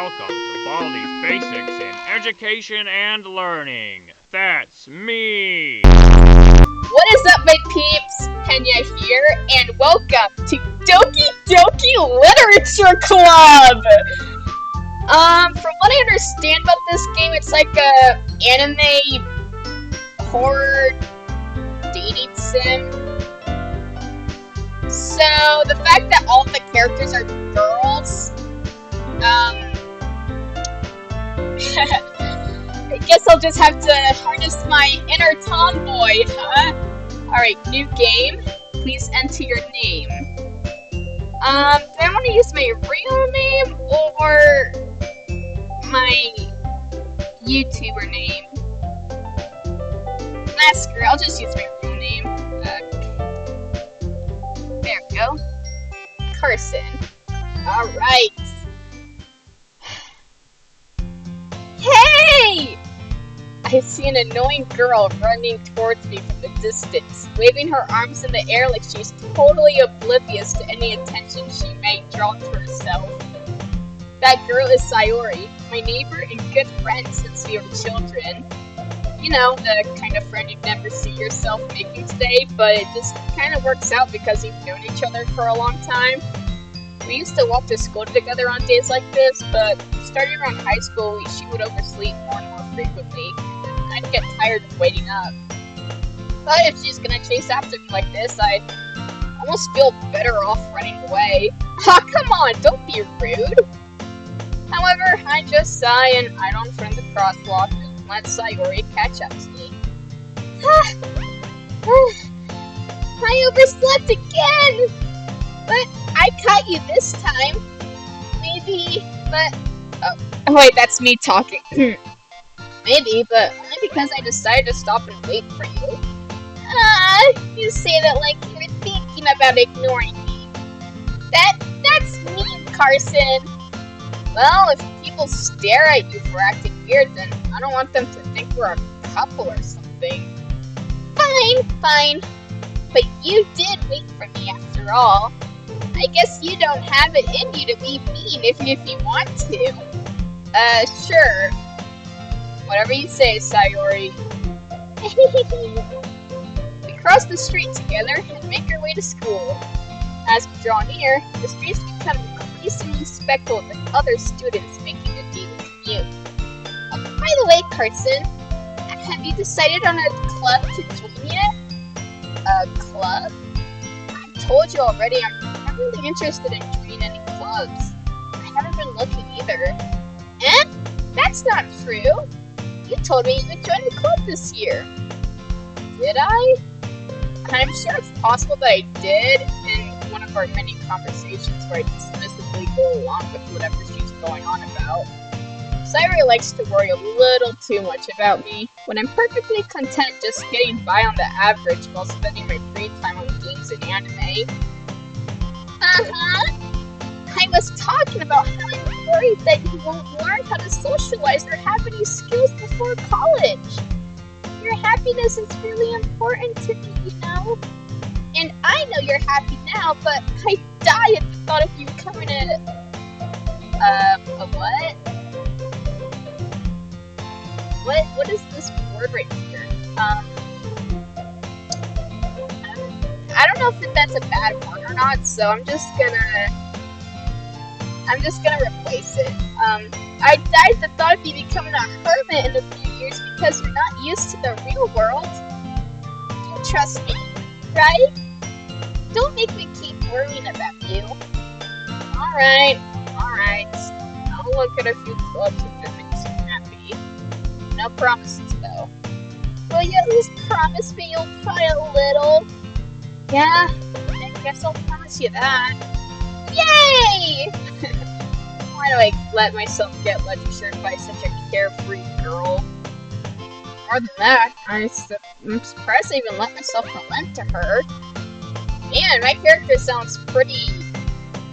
welcome to Baldi's Basics in Education and Learning. That's me! What is up, my peeps? Penya here, and welcome to Doki Literature Club! From what I understand about this game, it's like a anime horror dating sim. So, the fact that all of the characters are girls, I guess I'll just have to harness my inner tomboy, huh? Alright, new game. Please enter your name. Do I want to use my real name or my YouTuber name? Nah, screw it, I'll just use my real name. There we go. Carson. Alright. Hey! I see an annoying girl running towards me from the distance, waving her arms in the air like she's totally oblivious to any attention she may draw to herself. That girl is Sayori, my neighbor and good friend since we were children. You know, the kind of friend you'd never see yourself making today, but it just kind of works out because you've known each other for a long time. We used to walk to school together on days like this, but starting around high school, she would oversleep more and more frequently, and I'd get tired of waiting up. But if she's gonna chase after me like this, I'd almost feel better off running away. Ha, come on, don't be rude! However, I just sigh and I don't friend the crosswalk and let Sayori catch up to me. I overslept again! But I caught you this time. Maybe, but... Oh, wait, that's me talking. Maybe, but only because I decided to stop and wait for you. You say that like you were thinking about ignoring me. That's mean, Carson. Well, if people stare at you for acting weird, then I don't want them to think we're a couple or something. Fine. But you did wait for me after all. I guess you don't have it in you to be mean if you want to. Sure. Whatever you say, Sayori. We cross the street together and make our way to school. As we draw near, the streets become increasingly speckled with other students making the daily commute. By the way, Carson, have you decided on a club to join yet? A club? I told you already, I'm not really interested in joining any clubs. I haven't been looking either. Eh? That's not true. You told me you would join the club this year. Did I? I'm sure it's possible that I did in one of our many conversations where I dismissively go along with whatever she's going on about. Sayori likes to worry a little too much about me, when I'm perfectly content just getting by on the average while spending my free time on games and anime. I was talking about how I'm worried that you won't learn how to socialize or have any skills before college. Your happiness is really important to me, you know? And I know you're happy now, but I die at the thought of you becoming a what? What is this word right here? I don't know if that's a bad word or not, so I'm just gonna replace it. I died at the thought of you becoming a hermit in a few years because you're not used to the real world. You trust me, right? Don't make me keep worrying about you. Alright. I'll look at a few clubs if it makes you happy. No promises, though. Will you at least promise me you'll try a little? Yeah, I guess I'll promise you that. Yay! Why do I let myself get lectured by such a carefree girl? More than that, I'm surprised I even let myself relent to her. Man, my character sounds pretty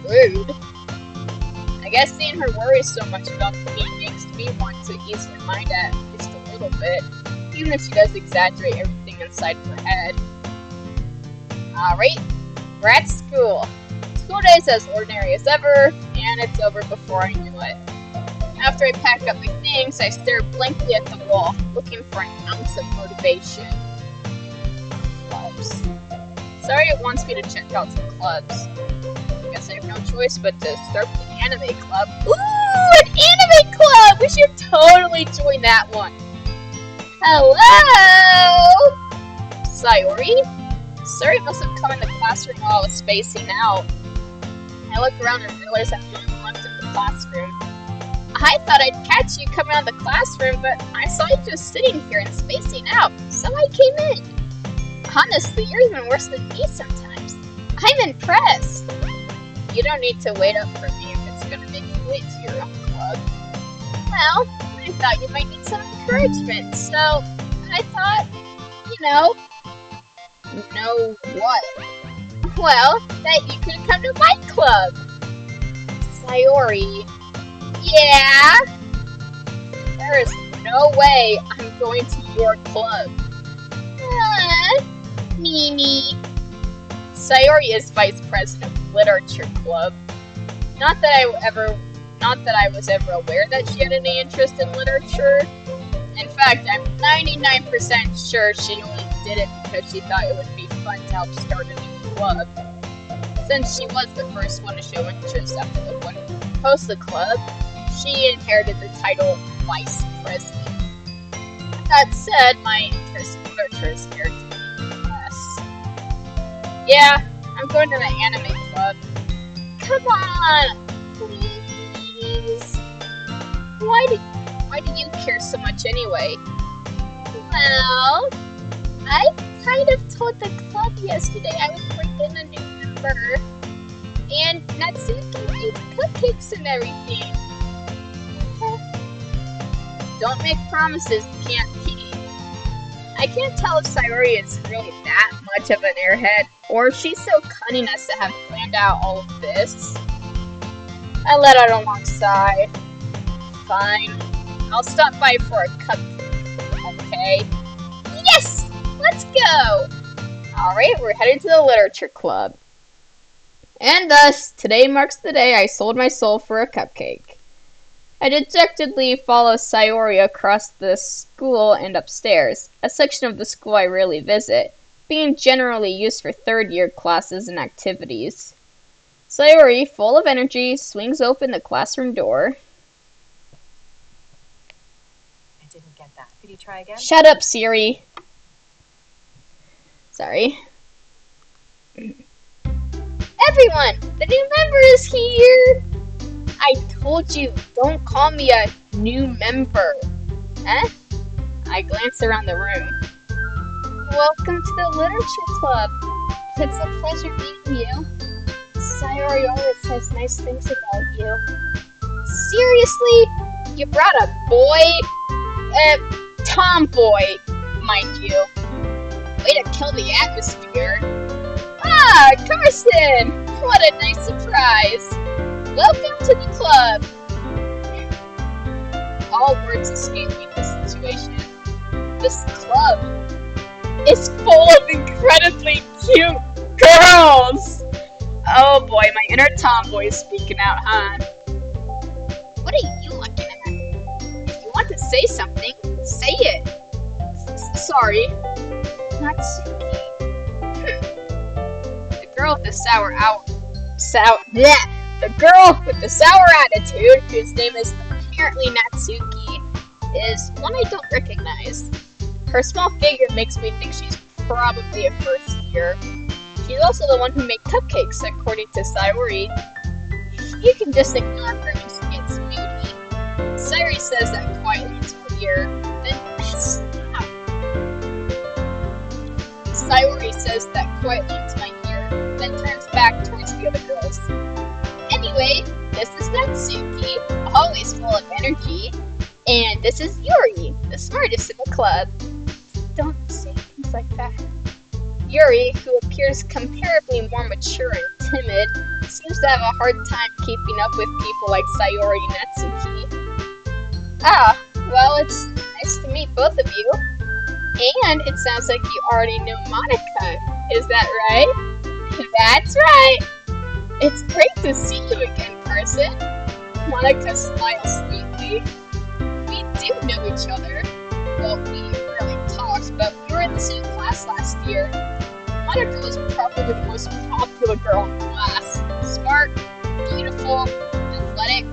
rude. I guess seeing her worry so much about me makes me want to ease her mind at just a little bit, even if she does exaggerate everything inside of her head. Alright, we're at school. School day's as ordinary as ever, and it's over before I knew it. After I pack up my things, I stare blankly at the wall, looking for an ounce of motivation. Clubs. Sayori wants me to check out some clubs. I guess I have no choice but to start the anime club. Ooh, an anime club! We should totally join that one. Hello? Sayori? Sayori must have come in the classroom while I was spacing out. I look around and realize I'm the only one in the classroom. I thought I'd catch you coming out of the classroom, but I saw you just sitting here and spacing out, so I came in. Honestly, you're even worse than me sometimes. I'm impressed. You don't need to wait up for me if it's gonna make you wait to your own club. Well, I thought you might need some encouragement, so I thought, know what? Well, that you could come to my club. Sayori. Yeah? There is no way I'm going to your club. Mimi. Sayori is vice president of literature club. Not that I was ever aware that she had any interest in literature. In fact, I'm 99% sure she only did it because she thought it would be fun to help start a new club. Since she was the first one to show interest after the one who hosted the club, she inherited the title Vice President. That said, my interest in literature is scared to me less. Yeah, I'm going to the anime club. Come on, please. Why do you care so much anyway? Well, I kind of told the club yesterday I would bring in a new member. And Natsuki made cupcakes and everything. Don't make promises you can't keep. I can't tell if Sayori is really that much of an airhead, or if she's so cunning as to have planned out all of this. I let out a long sigh. Fine. I'll stop by for a cupcake, okay? Yes! Let's go! Alright, we're headed to the literature club. And thus, today marks the day I sold my soul for a cupcake. I dejectedly follow Sayori across the school and upstairs, a section of the school I rarely visit, being generally used for third-year classes and activities. Sayori, full of energy, swings open the classroom door. I didn't get that. Could you try again? Shut up, Siri. Sorry. Everyone! The new member is here! I told you, don't call me a new member. Eh? I glance around the room. Welcome to the literature club. It's a pleasure meeting you. Sayori always says nice things about you. Seriously? You brought a boy? Tomboy, mind you. Way to kill the atmosphere. Ah, Carson! What a nice surprise. Welcome to the club. All words escape me in this situation. This club is full of incredibly cute girls! Oh boy, my inner tomboy is speaking out, huh? What are you looking at? If you want to say something, say it. Sorry. Natsuki. The girl with the girl with the sour attitude, whose name is apparently Natsuki, is one I don't recognize. Her small figure makes me think she's probably a first year. She's also the one who made cupcakes, according to Sayori. You can just ignore her when she gets moody. Sayori says that quietly into her ear, then stop. Sayori says that quietly into my ear, then turns back towards the other girls. Anyway, this is Natsuki, always full of energy, and this is Yuri, the smartest in the club. Don't say things like that. Yuri, who appears comparably more mature and timid, seems to have a hard time keeping up with people like Sayori and Natsuki. Ah, well, it's nice to meet both of you. And it sounds like you already know Monika, is that right? That's right! It's great to see you again, Carson. Monika smiles sweetly. Sayori. We do know each other. Well, we rarely talked, but we were in the same class last year. Monika was probably the most popular girl in class. Smart, beautiful, athletic,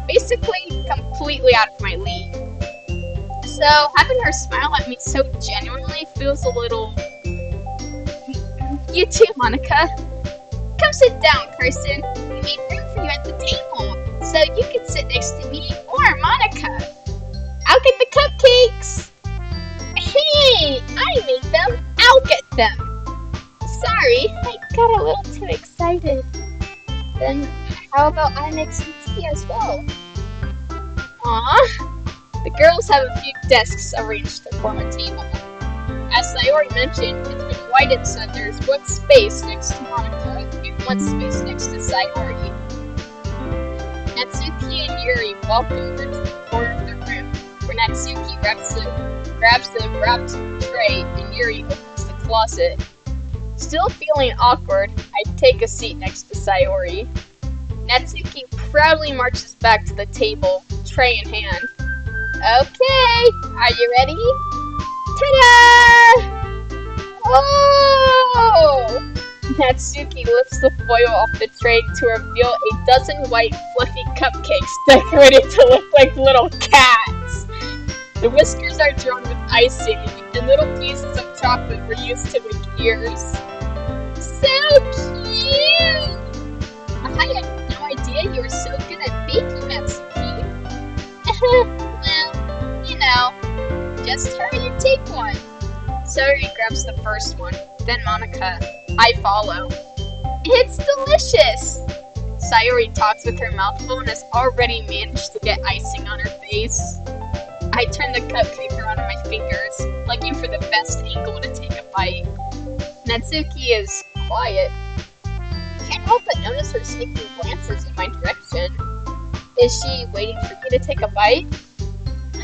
basically completely out of my league. So having her smile at me so genuinely feels a little... You too, Monika. Come sit down, Kirsten. We made room for you at the table, so you can sit next to me or Monika. I'll get the cupcakes! Hey, I made them! I'll get them! Sorry, I got a little too excited. Then how about I make some tea as well? Aww. The girls have a few desks arranged to form a table. As Sayori mentioned, it's been widened so there's one space next to Monika and one space next to Sayori. Natsuki and Yuri walk over to the corner of the room, where Natsuki grabs the wrapped tray and Yuri opens the closet. Still feeling awkward, I take a seat next to Sayori. Natsuki proudly marches back to the table, tray in hand. Okay, are you ready? Ta-da! Oh! Natsuki lifts the foil off the tray to reveal a dozen white, fluffy cupcakes decorated to look like little cats. The whiskers are drawn with icing, and little pieces of chocolate were used to make ears. So cute! I had no idea you were so good at baking, Natsuki. Well, you know, just hurry and take one. Sayori grabs the first one, then Monika. I follow. It's delicious! Sayori talks with her mouth full and has already managed to get icing on her face. I turn the cupcake around on my fingers, looking for the best angle to take a bite. Natsuki is quiet. Can't help but notice her sneaking glances in my direction. Is she waiting for me to take a bite?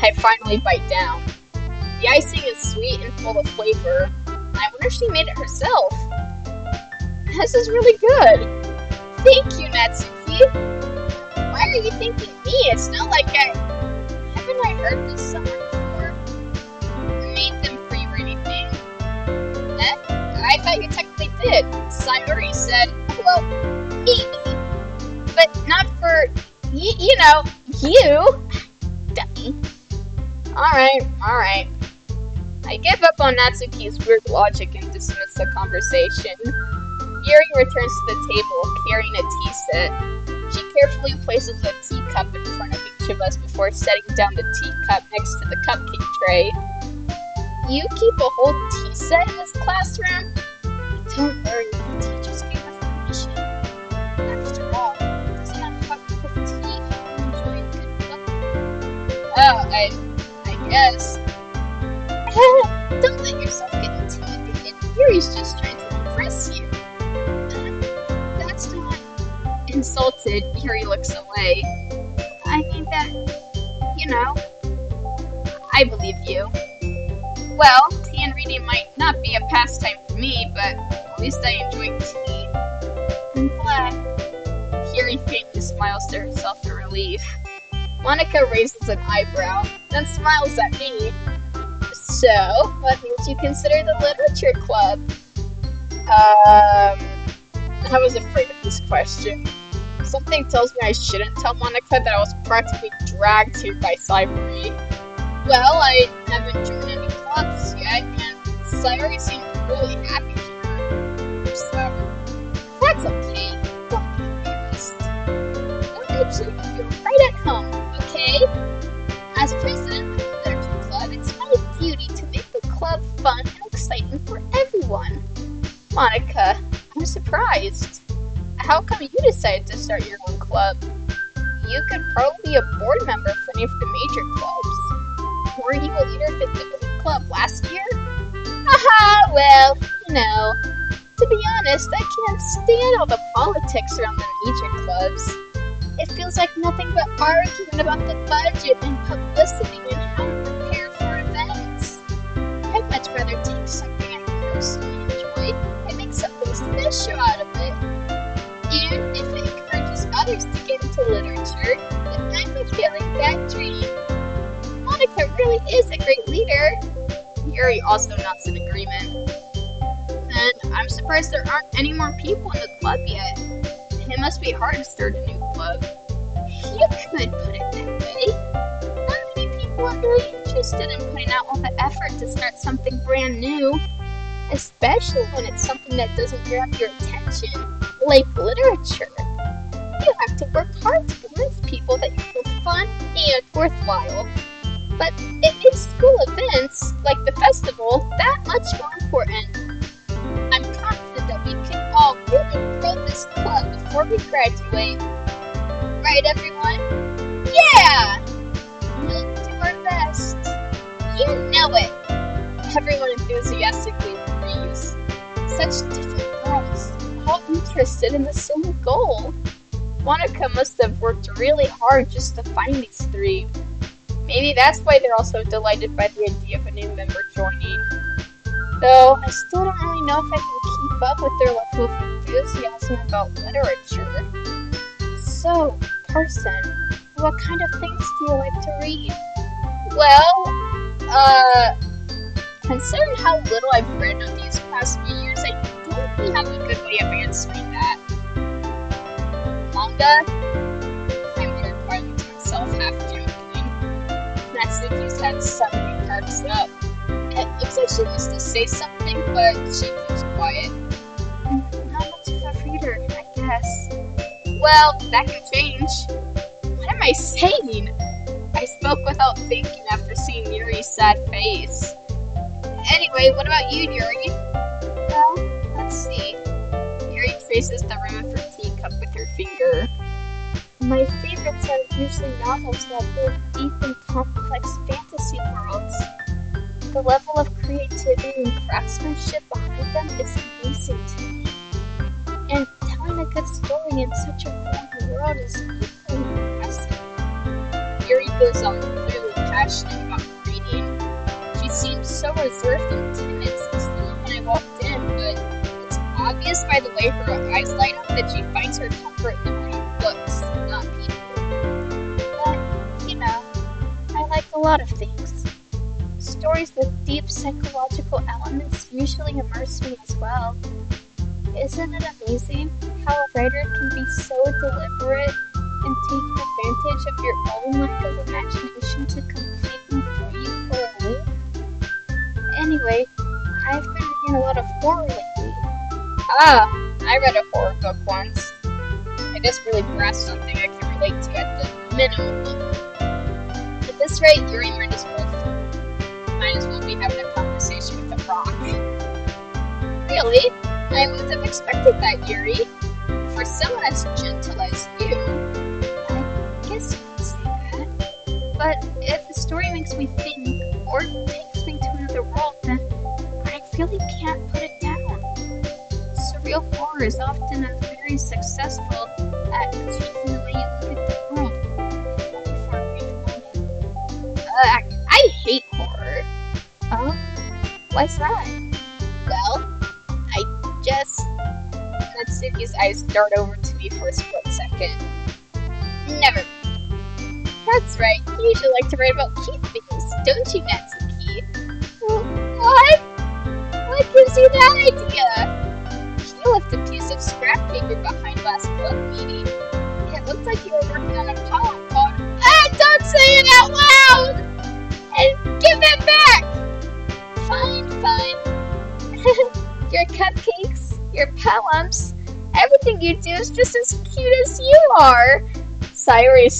I finally bite down. The icing is sweet and full of flavor. I wonder if she made it herself. This is really good. Thank you, Natsuki. Why are you thanking me? It's not like haven't I heard this somewhere before? I made them for you or anything. I thought you technically did. Sayori said, well, maybe. But not for, you know, you. Dummy. Alright. I give up on Natsuki's weird logic and dismiss the conversation. Yuri returns to the table, carrying a tea set. She carefully places a teacup in front of each of us before setting down the teacup next to the cupcake tray. You keep a whole tea set in this classroom? Don't worry, the teachers gave us permission. After all, doesn't have a cup of tea and enjoy a good book? Oh, I guess. Don't let yourself get intimidated. Yuri's just trying to impress you. That's not... Insulted, Yuri looks away. I mean that, you know, I believe you. Well, tea and reading might not be a pastime for me, but at least I enjoy tea. I'm glad. Yuri faintly smiles to herself in relief. Monika raises an eyebrow, then smiles at me. So, what makes you consider the literature club? I was afraid of this question. Something tells me I shouldn't tell Monika that I was practically dragged here by Sayori. Well, I haven't joined any clubs yet, and Sayori seemed really happy here. So, that's okay. Don't be embarrassed. What makes you feel right at home, okay? As president of the literature club, it's my duty to make the club fun and exciting for everyone. Monika, I'm surprised. How come you decided to start your own club? You could probably be a board member for any of the major clubs. Were you a leader of the Doki club last year? Haha, well, you know, to be honest, I can't stand all the politics around the major clubs. It feels like nothing but arguing about the budget and publicity and how to prepare for events. I'd much rather take something I personally enjoy and make something special out of it. And if it encourages others to get into literature, then I'm fulfilling that dream. really is a great leader. Yuri also nods in agreement. And I'm surprised there aren't any more people in the club yet. It must be hard to start a new club. You could put it that way. Not many people are really interested in putting out all the effort to start something brand new. Especially when it's something that doesn't grab your attention, like literature. You have to work hard to convince people that you feel fun and worthwhile. But it makes school events, like the festival, that much more important. I'm confident that we can all really grow this club before we graduate. Right, everyone? Yeah! We'll do our best. You know it! Everyone enthusiastically agrees. Such different girls, all interested in the same goal. Monika must have worked really hard just to find these three. Maybe that's why they're all so delighted by the idea of a new member joining. Though, I still don't really know if I can keep up with their level of enthusiasm about literature. So, person, what kind of things do you like to read? Well, considering how little I've read of these past few years, I don't really have a good way of answering that. Manga? I'm requiring to myself, half joking. Natsuki's had so many cards up. It looks like she wants to say something, but she keeps quiet. Not much of a reader, I guess. Well, that can change. What am I saying? I spoke without thinking after seeing Yuri's sad face. Anyway, what about you, Yuri? Well, let's see. Yuri traces the rim of her teacup with her finger. My favorites are usually novels that live deep in complex fantasy worlds. The level of creativity and craftsmanship behind them is amazing to me. And telling a good story in such a foreign world is equally impressive. Yuri goes on, clearly passionate about reading. She seems so reserved and timid since the moment I walked in, but it's obvious by the way her eyes light up that she finds her comfort in the reading books, not people. But, you know, I like a lot of things. Stories with deep psychological elements usually immerse me as well. Isn't it amazing how a writer can be so deliberate in taking advantage of your own lack of imagination to completely throw you for a loop? Anyway, I've been reading a lot of horror lately. Ah, I read a horror book once. I just really grasped something I can relate to at the minimum level. At this rate, Yuri might as well be having a conversation with a rock. Really? I wouldn't have expected that, Yuri. For someone as gentle as you, I guess you could say that. But if the story makes me think, or takes me to another world, then I really can't put it down. Surreal horror is often very successful at changing the way you look at the world. Only for a brief moment. I hate horror. Oh? Why's that? Well, Natsuki's eyes dart over to me for a split second. Never mind. That's right, you usually like to write about cute things, don't you, Natsuki? What? What gives you that idea? You left a piece of scrap paper behind last club meeting. It looked like you were working on a poem called Don't say it out loud! And give it back! Fine. Your cupcakes, your poems, everything you do is just as cute as you are. Sayori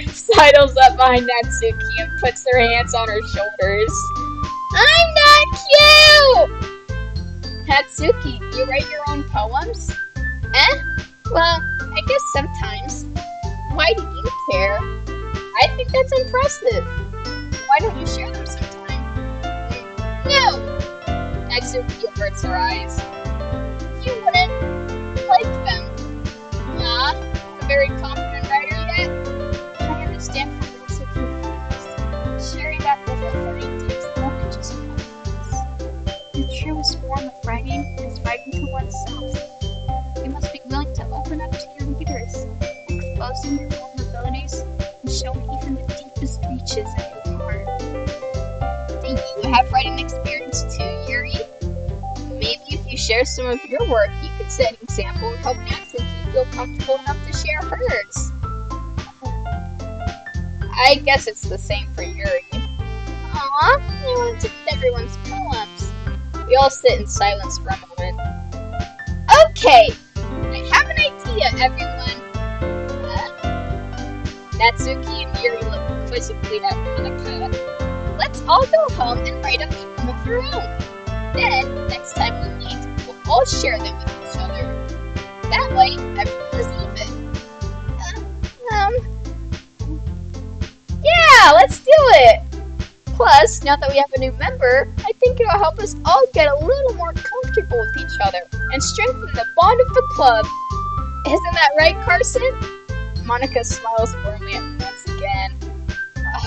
sidles up behind Natsuki and puts her hands on her shoulders. I'm not cute! Natsuki, you write your own poems? Well, I guess sometimes. Why do you care? I think that's impressive. Why don't you share them sometime? No! Natsuki averts her eyes. You wouldn't like them. Not a very confident writer yet. I understand how Natsuki feels. Sharing that level of writing takes more than just confidence. The truest form of writing is writing to oneself. You must be willing to open up to your readers, exposing your vulnerabilities and showing even the deepest reaches of your heart. share some of your work. You could set an example and help Natsuki feel comfortable enough to share hers. I guess it's the same for Yuri. Aww, I wanted to read everyone's poems. We all sit in silence for a moment. Okay, I have an idea, everyone. Natsuki and Yuri look quizzically at Monika. Let's all go home and write a poem of our own. Then, next time we meet, we'll all share them with each other. That way, everyone is even. Yeah, let's do it! Plus, now that we have a new member, I think it'll help us all get a little more comfortable with each other and strengthen the bond of the club. Isn't that right, Carson? Monika smiles warmly at me once again.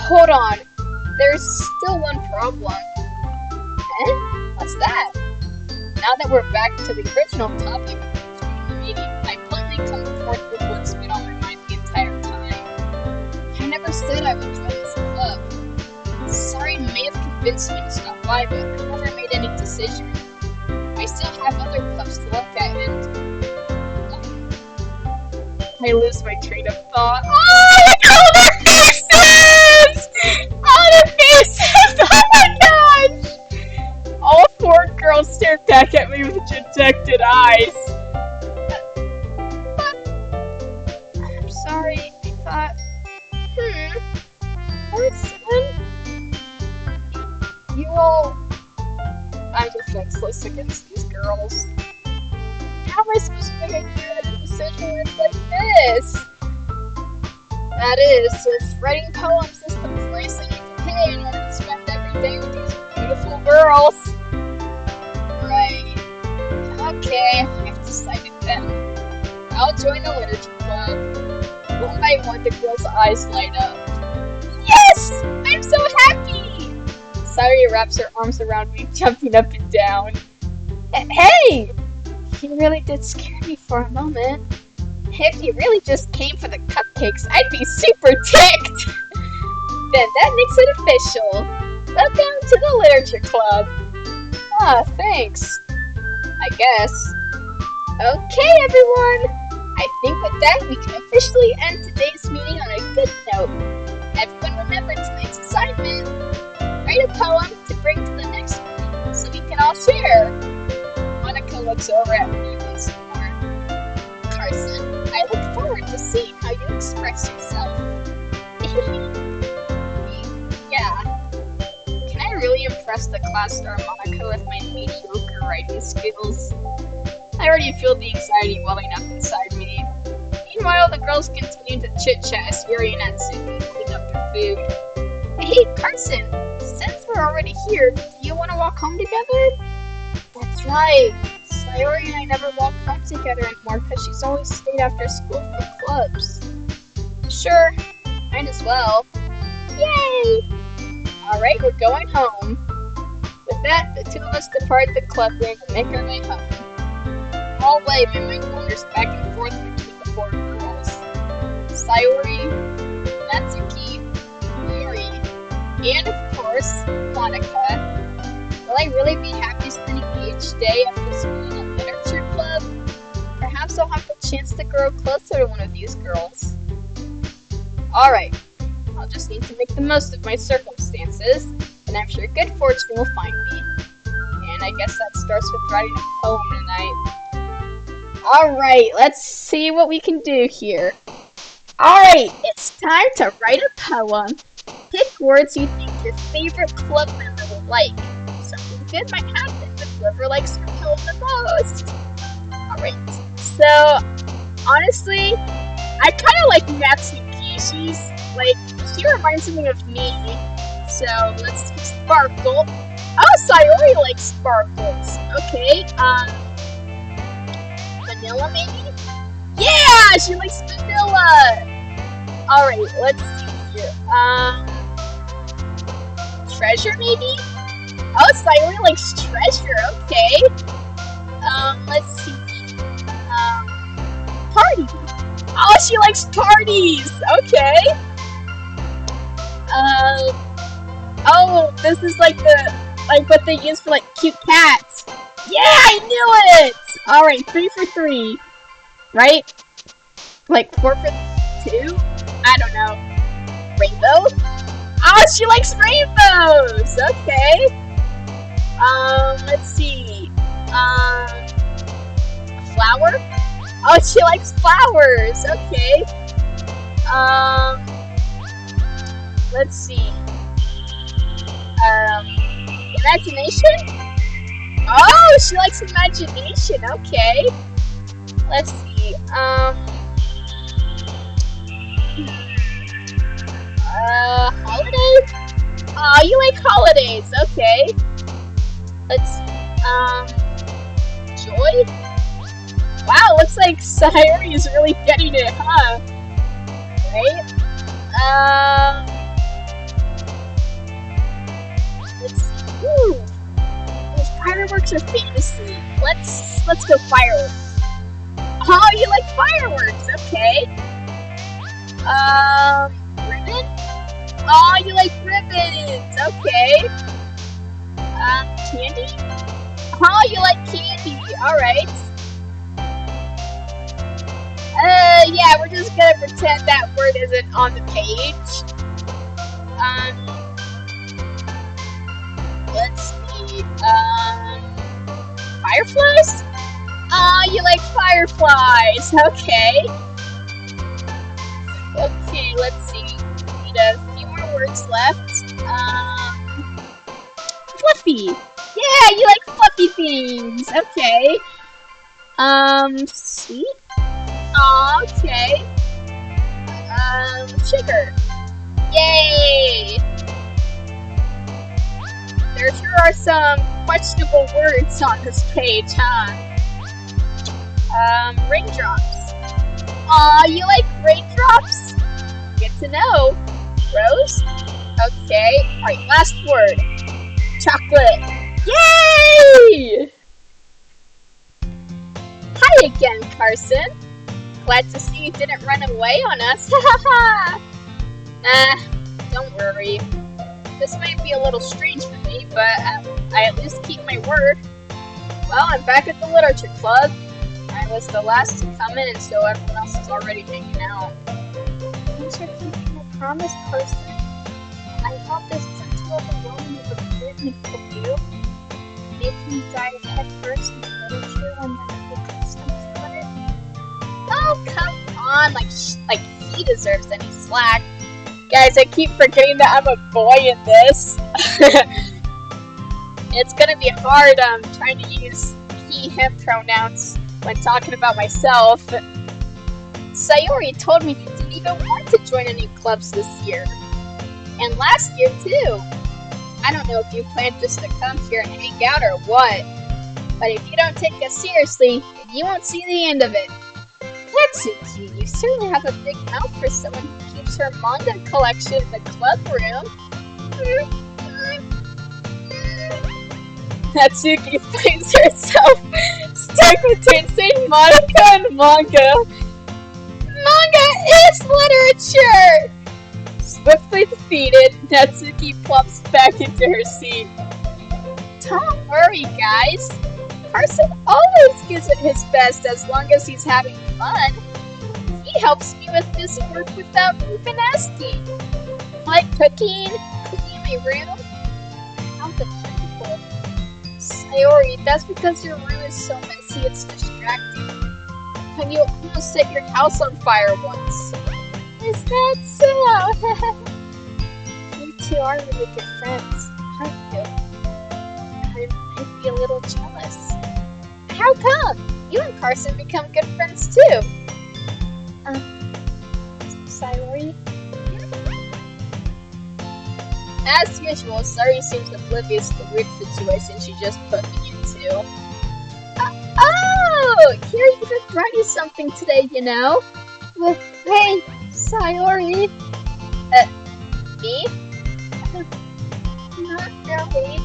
Hold on. There's still one problem. What's that? Now that we're back to the original topic of the meeting, I bluntly come forth with what's been on my mind the entire time. I never said I would join this club. Sorry may have convinced me to stop by, but I never made any decision. I still have other clubs to look at, and I lose my train of thought. Oh, look at all their faces! All their faces! Oh my gosh! All four girls stare back at me with dejected eyes. But I'm sorry, I thought, Carson? You all... I'm defenseless against these girls. How am I supposed to make a good decision when it's like this? That is, if writing poems is the price I need to pay in order to spend every day with these beautiful girls. Right. Okay, I've decided then. I'll join the literature club. One by one, the girls' eyes light up. Yes! I'm so happy! Sayori wraps her arms around me, jumping up and down. Hey! You really did scare me for a moment. If you really just came for the cupcakes, I'd be super ticked! Then that makes it official. Welcome to the literature club. Ah, thanks. I guess. Okay, everyone! I think with that, we can officially end today's meeting on a good note. Everyone remember tonight's assignment. Write a poem to bring to the next meeting so we can all share. Monika looks over at me once more. Carson, I look forward to seeing how you express yourself. Yeah. Can I really impress the class star Monika with my mediocre writing skills? I already feel the anxiety welling up inside me. Meanwhile, the girls continue to chit-chat as Yuri and Natsuki clean up their food. Hey, Carson, since we're already here, do you want to walk home together? That's right. Sayori and I never walk home together anymore because she's always stayed after school for clubs. Sure, might as well. Yay! Alright, we're going home. With that, the two of us depart the club room and make our way home. All way, my mind wanders back and forth between the four girls. Sayori, Natsuki, Yuri, and of course, Monika. Will I really be happy spending each day after school in a literature club? Perhaps I'll have the chance to grow closer to one of these girls. Alright, I'll just need to make the most of my circumstances, and I'm sure good fortune will find me. And I guess that starts with writing a poem tonight. Alright, let's see what we can do here. Alright, it's time to write a poem. Pick words you think your favorite club member will like. Something good might happen with whoever likes your poem the most. Alright, so, honestly, I kind of like Natsuki. She reminds me of me. So, let's see, Sparkle. Oh, Sayori likes sparkles. Okay, vanilla maybe? Yeah, she likes vanilla! Alright, let's see here. Treasure maybe? Oh, Sayori likes treasure, okay. Let's see. Party. Oh, she likes parties, okay. Oh, this is like what they use for like cute cats. Yeah, I knew it! Alright, 3 for 3. Right? Like 4 for 2? I don't know. Rainbow? Oh, she likes rainbows! Okay. Let's see. Flower? Oh, she likes flowers! Okay. Let's see. Imagination? Oh, she likes imagination. Okay. Let's see. Holidays? Oh, you like holidays. Okay. Let's see. Joy? Wow, looks like Sayori is really getting it, huh? Right? Let's see. Ooh. Fireworks or fantasy? Let's go fireworks. Oh, you like fireworks? Okay. Ribbon? Oh, you like ribbons? Okay. Candy? Oh, you like candy? All right. Yeah, we're just gonna pretend that word isn't on the page. Let's see. Fireflies? Oh, you like fireflies. Okay. Okay, let's see. We need a few more words left. Fluffy. Yeah, you like fluffy things. Okay. Sweet. Oh, okay. Sugar. Yay! There sure are some questionable words on this page, huh? Raindrops. Aw, you like raindrops? Good to know. Rose? Okay. Alright, last word. Chocolate. Yay! Hi again, Carson. Glad to see you didn't run away on us. Don't worry. This might be a little strange for me, but I at least keep my word. Well, I'm back at the literature club. I was the last to come in, so everyone else is already hanging out. Thanks for keeping your promise, Carson. I hope this isn't too overwhelming of a burden for you. Making you dive head first in literature when the custom started. Oh, come on! Like he deserves any slack. Guys, I keep forgetting that I'm a boy in this. It's gonna be hard trying to use he, him pronouns when talking about myself. Sayori told me you didn't even want to join any clubs this year. And last year, too. I don't know if you plan just to come here and hang out or what. But if you don't take us seriously, you won't see the end of it. Natsuki, you certainly have a big mouth for someone who keeps her manga collection in the club room. Natsuki finds herself stuck between saying Monika and manga. Manga is literature! Swiftly defeated, Natsuki plops back into her seat. Don't worry, guys. Carson always gives it his best as long as he's having fun. He helps me with busy work without even asking. Like cooking, cleaning my room. How dependable. Sayori, that's because your room is so messy it's distracting. And you almost set your house on fire once. Is that so? You two are really good friends, aren't you? I might be a little jealous. How come? You and Carson become good friends too. Sayori? As usual, Sayori seems oblivious to the weird situation she just put me into. Oh! Yuri even brought you something today, you know? Well, hey, Sayori. Me? Not really.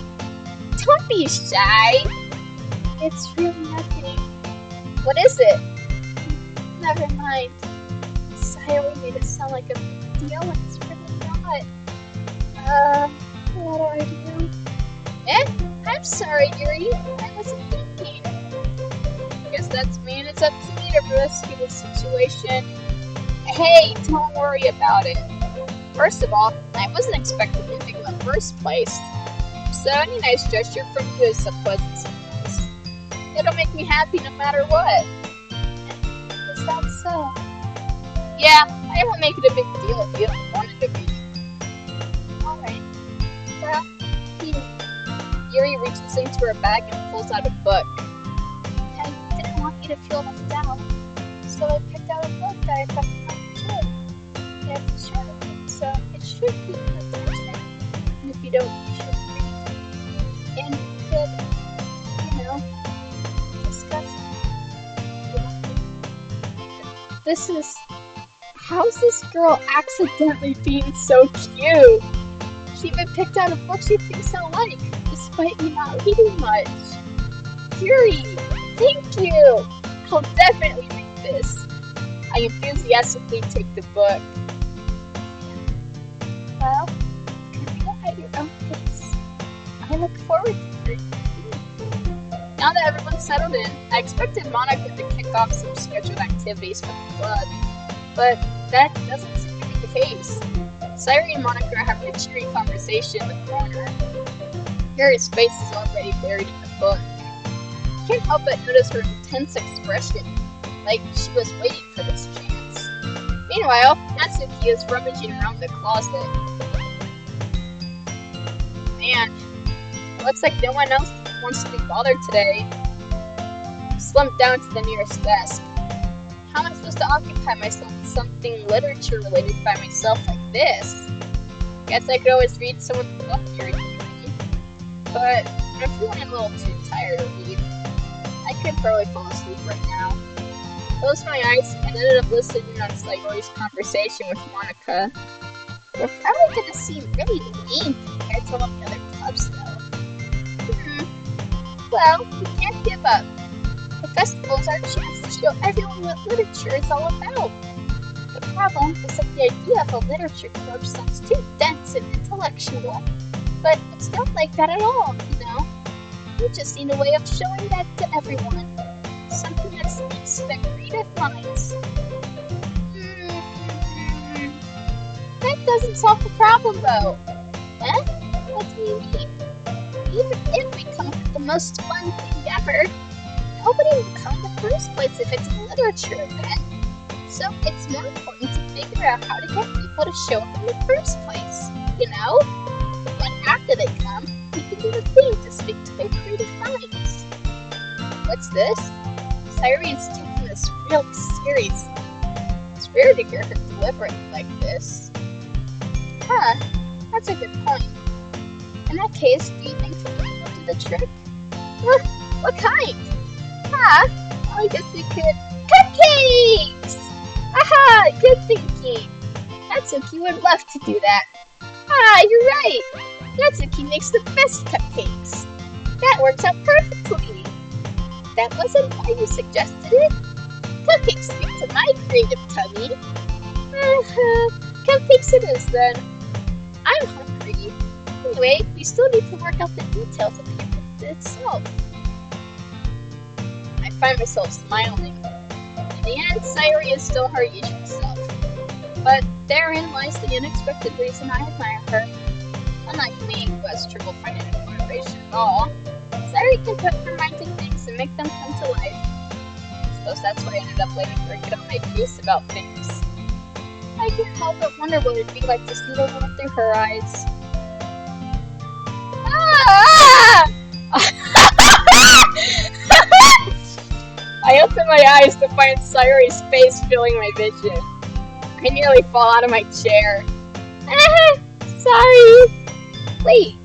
Don't be shy. It's really nothing. What is it? Never mind. Sayori made it sound like a big deal and it's really not. What do I do? I'm sorry, Yuri. I wasn't thinking. that's me, and it's up to me to rescue the situation. Hey, don't worry about it. First of all, I wasn't expecting anything in the first place, so any nice gesture from you is a pleasant surprise. It'll make me happy no matter what. Is that so? Yeah, I won't make it a big deal if you don't want it to be. Alright. Well, Yuri reaches into her bag and pulls out a book. I didn't want you to feel left out, so I picked out a book that I thought you might enjoy. It's short, so it should keep your attention. And if you don't, you should read. And you could, discuss it. This is... How's this girl accidentally being so cute? She even picked out a book she thinks I like, despite me not reading much. Yuri, thank you! I'll definitely read this. I enthusiastically take the book. Well, you can read it at your own pace. I look forward to it. Now that everyone's settled in, I expected Monika to kick off some scheduled activities for the club, but that doesn't seem to be the case. Sayori and Monika are having a cheery conversation in the corner. Yuri's face is already buried in the book. I can't help but notice her intense expression, like she was waiting for this chance. Meanwhile, Natsuki is rummaging around the closet. Man, it looks like no one else wants to be bothered today. I slumped down to the nearest desk. How am I supposed to occupy myself with something literature-related by myself like this? Guess I could always read some of the book you're reading. But I'm feeling a little too tired to read. I could probably fall asleep right now. Closed my eyes and ended up listening on Sayori's conversation with Monika. We're probably gonna seem really lame compared to all the other clubs, though. Well, we can't give up. The festival is our chance to show everyone what literature is all about. The problem is that the idea of a literature coach sounds too dense and intellectual. But it's not like that at all, We just need a way of showing that to everyone. Something that speaks to their creative minds. That doesn't solve the problem, though. Huh? What do you mean? Even if we come up with the most fun thing ever, nobody will come in the first place if it's a literature event. So it's more important to figure out how to get people to show up in the first place, And after they come, we can do the thing to speak to their creative minds. What's this? Sayori is taking this really seriously. It's rare to hear her deliberately like this. Huh, that's a good point. In that case, do you think we can go do the trick? What kind? I guess we could... Cupcakes! Aha! Good thinking! Natsuki would love to do that. You're right! Natsuki makes the best cupcakes. That works out perfectly. That wasn't why you suggested it. Cupcakes speak to my creative tummy. Cupcakes it is then. I'm hungry. Anyway, we still need to work out the details of the event itself. I find myself smiling. In the end, Sayori is still her usual self. But therein lies the unexpected reason I admire her. Unlike me, who has trouble finding any motivation at all, Sayori can put her mind to things and make them come to life. I suppose that's why I ended up letting her get on my case about things. I can't help but wonder what it'd be like to see the world through her eyes. I open my eyes to find Sayori's face filling my vision. I nearly fall out of my chair. Sorry. Wait.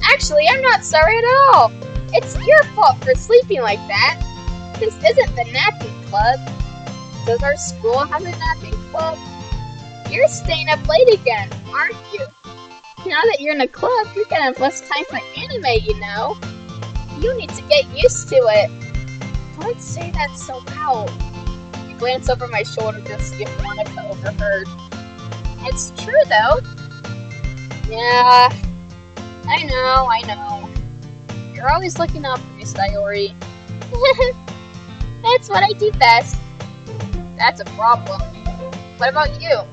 Actually, I'm not sorry at all. It's your fault for sleeping like that. This isn't the napping club. Does our school have a napping club? You're staying up late again, aren't you? Now that you're in a club, you're gonna have less time for anime, You need to get used to it. Don't say that so loud. I glance over my shoulder to see if Monika overheard. It's true, though. Yeah, I know. You're always looking out for me, Sayori. That's what I do best. That's a problem. What about you?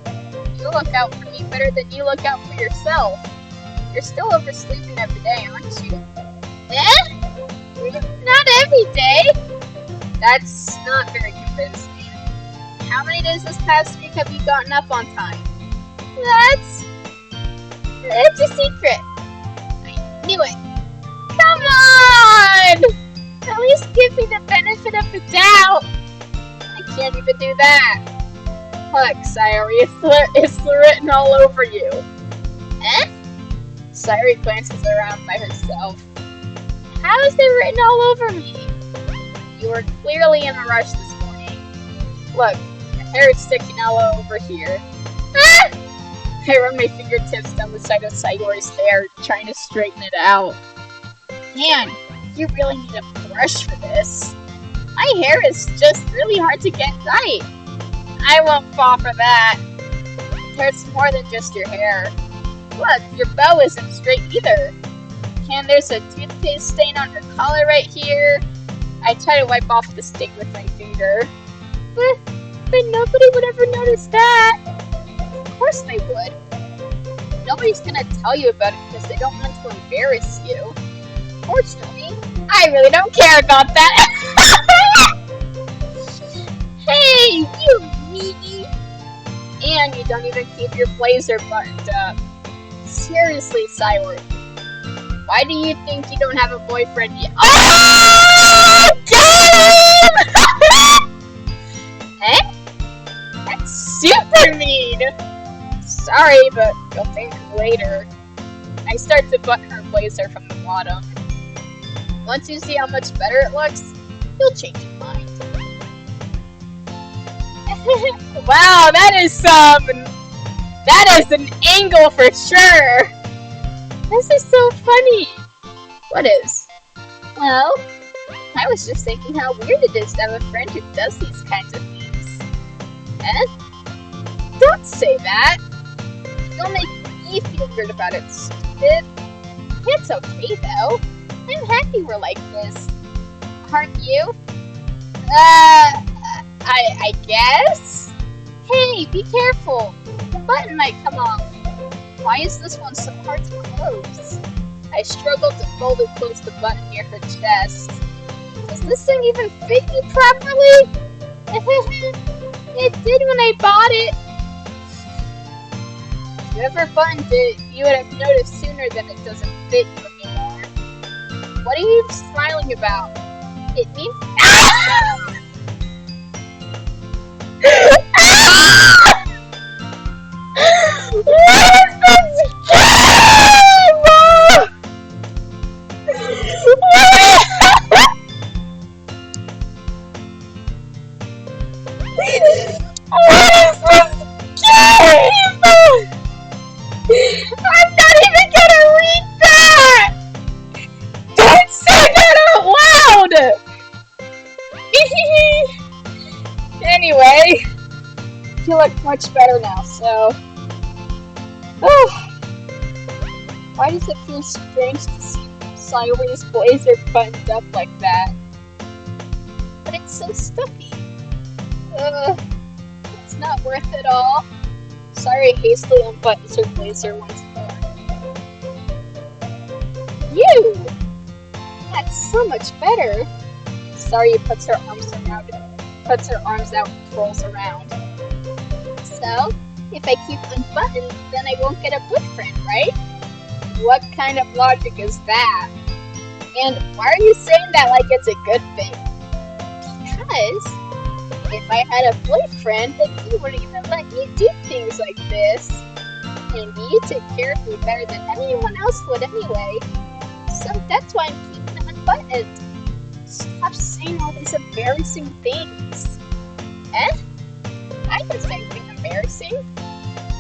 You look out for me better than you look out for yourself. You're still oversleeping every day, aren't you? Not every day. That's not very convincing. How many days this past week have you gotten up on time? It's a secret. I knew it. Come on! At least give me the benefit of the doubt. I can't even do that. Look, Sayori, it's written all over you. Sayori glances around by herself. How is it written all over me? You were clearly in a rush this morning. Look, your hair is sticking all over here. I run my fingertips down the side of Sayori's hair, trying to straighten it out. Man, you really need a brush for this. My hair is just really hard to get right. I won't fall for that. It hurts more than just your hair. Look, your bow isn't straight either. And there's a toothpaste stain on your collar right here. I try to wipe off the stain with my finger. But nobody would ever notice that. Of course they would. Nobody's gonna tell you about it because they don't want to embarrass you. Fortunately, I really don't care about that. Hey, you meanie! And you don't even keep your blazer buttoned up. Seriously, Sayori. Why do you think you don't have a boyfriend yet? Oh! Got him! That's super mean! Sorry, but you'll thank me later. I start to button her blazer from the bottom. Once you see how much better it looks, you'll change your mind. Wow, that is an angle for sure! This is so funny! What is? Well, I was just thinking how weird it is to have a friend who does these kinds of things. Don't say that! You'll make me feel weird about it, stupid. It's okay, though. I'm happy we're like this. Aren't you? I guess? Hey, be careful! The button might come off. Why is this one so hard to close? I struggled to fully close the button near her chest. Does this thing even fit you properly? It did when I bought it. If you ever buttoned it, you would have noticed sooner that it doesn't fit you anymore. What are you smiling about? It means... I'm not even gonna read that! Don't say that out loud! Anyway, you look much better now, so... Why does it feel strange to see Sayori's blazer buttoned up like that? But it's so stuffy. It's not worth it all. Sayori hastily unbuttons her blazer once more. You! That's so much better. Sayori puts her arms out and twirls around. So, if I keep unbuttoned, then I won't get a boyfriend, right? What kind of logic is that? And why are you saying that like it's a good thing? Because if I had a boyfriend, then he wouldn't even let me do things like this. And you take care of me better than anyone else would anyway. So that's why I'm keeping it unbuttoned. Stop saying all these embarrassing things. I didn't say anything embarrassing.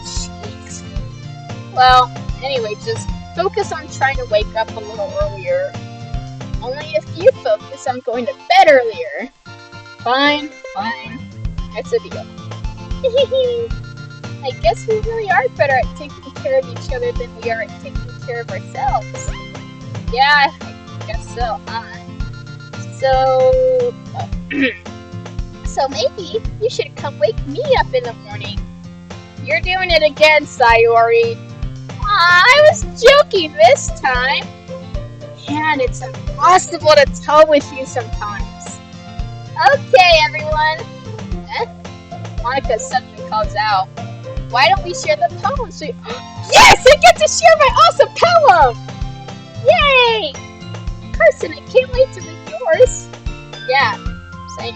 Jeez. Well, anyway, just focus on trying to wake up a little earlier. Only if you focus on going to bed earlier. Fine. It's a deal. I guess we really are better at taking care of each other than we are at taking care of ourselves. Yeah, I guess so, huh? So, So maybe you should come wake me up in the morning. You're doing it again, Sayori. I was joking this time. Man, it's impossible to tell with you sometimes. Okay, everyone. Monika suddenly calls out, why don't we share the poem? Yes, I get to share my awesome poem! Yay! Carson, I can't wait to read yours. Yeah, same.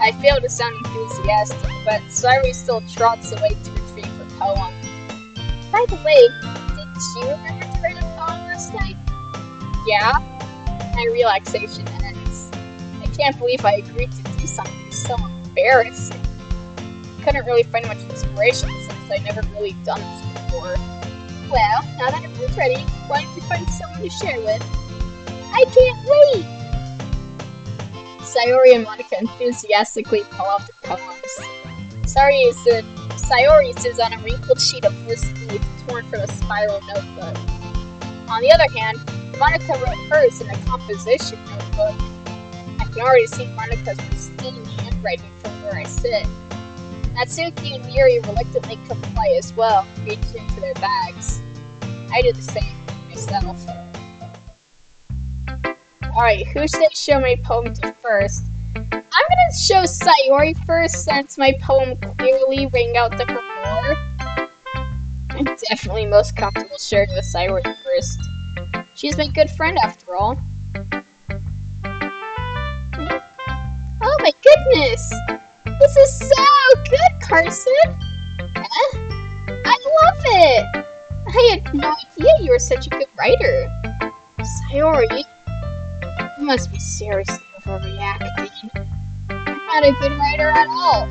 I fail to sound enthusiastic, but Sayori still trots away to retrieve her poem. By the way, did you remember to write a poem last night? Yeah? My relaxation ends. I can't believe I agreed to do something so embarrassing. Couldn't really find much inspiration since I'd never really done this before. Well, now that everyone's ready, why don't we find someone to share with? I can't wait! Sayori and Monika enthusiastically pull out their poems. Sayori sits on a wrinkled sheet of loose leaf torn from a spiral notebook. On the other hand, Monika wrote hers in a composition notebook. I can already see Monika's pristine handwriting from where I sit. Natsuki and Yuri reluctantly comply as well, reaching into their bags. I do the same myself. Alright, who should I show my poem to first? I'm gonna show Sayori first since my poem clearly rang out to her more. I'm definitely most comfortable sharing with Sayori first. She's my good friend after all. Oh my goodness! This is so good, Carson! I love it! I had no idea you were such a good writer. Sayori, you must be seriously overreacting. I'm not a good writer at all.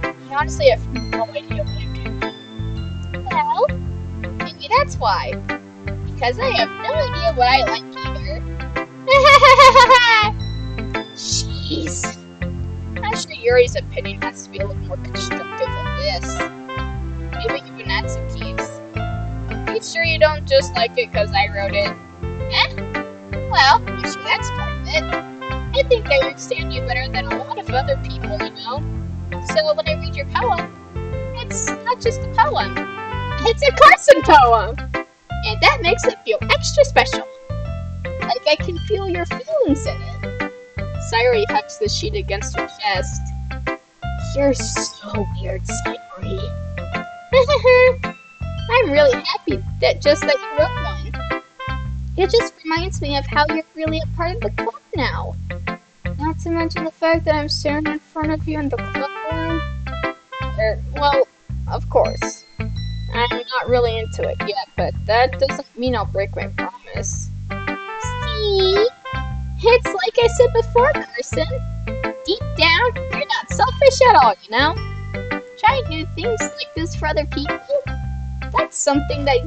I honestly have no idea what I'm doing. Well, maybe that's why. Because I have no idea what I like either. Jeez. I'm sure Yuri's opinion has to be a little more constructive than this. Maybe even Natsuki's. Are you sure you don't just like it because I wrote it? Well, I'm sure that's part of it. I think I understand you better than a lot of other people, you know? So when I read your poem, it's not just a poem. It's a Carson poem! And that makes it feel extra special. Like I can feel your feelings in it. Sayori hugs the sheet against her chest. You're so weird, Sayori. I'm really happy that you wrote one. It just reminds me of how you're really a part of the club now. Not to mention the fact that I'm staring in front of you in the club room. Well, of course. I'm not really into it yet, but that doesn't mean I'll break my promise. See? It's like I said before, Carson. Deep down, you're not selfish at all, you know? Trying to do things like this for other people, that's something that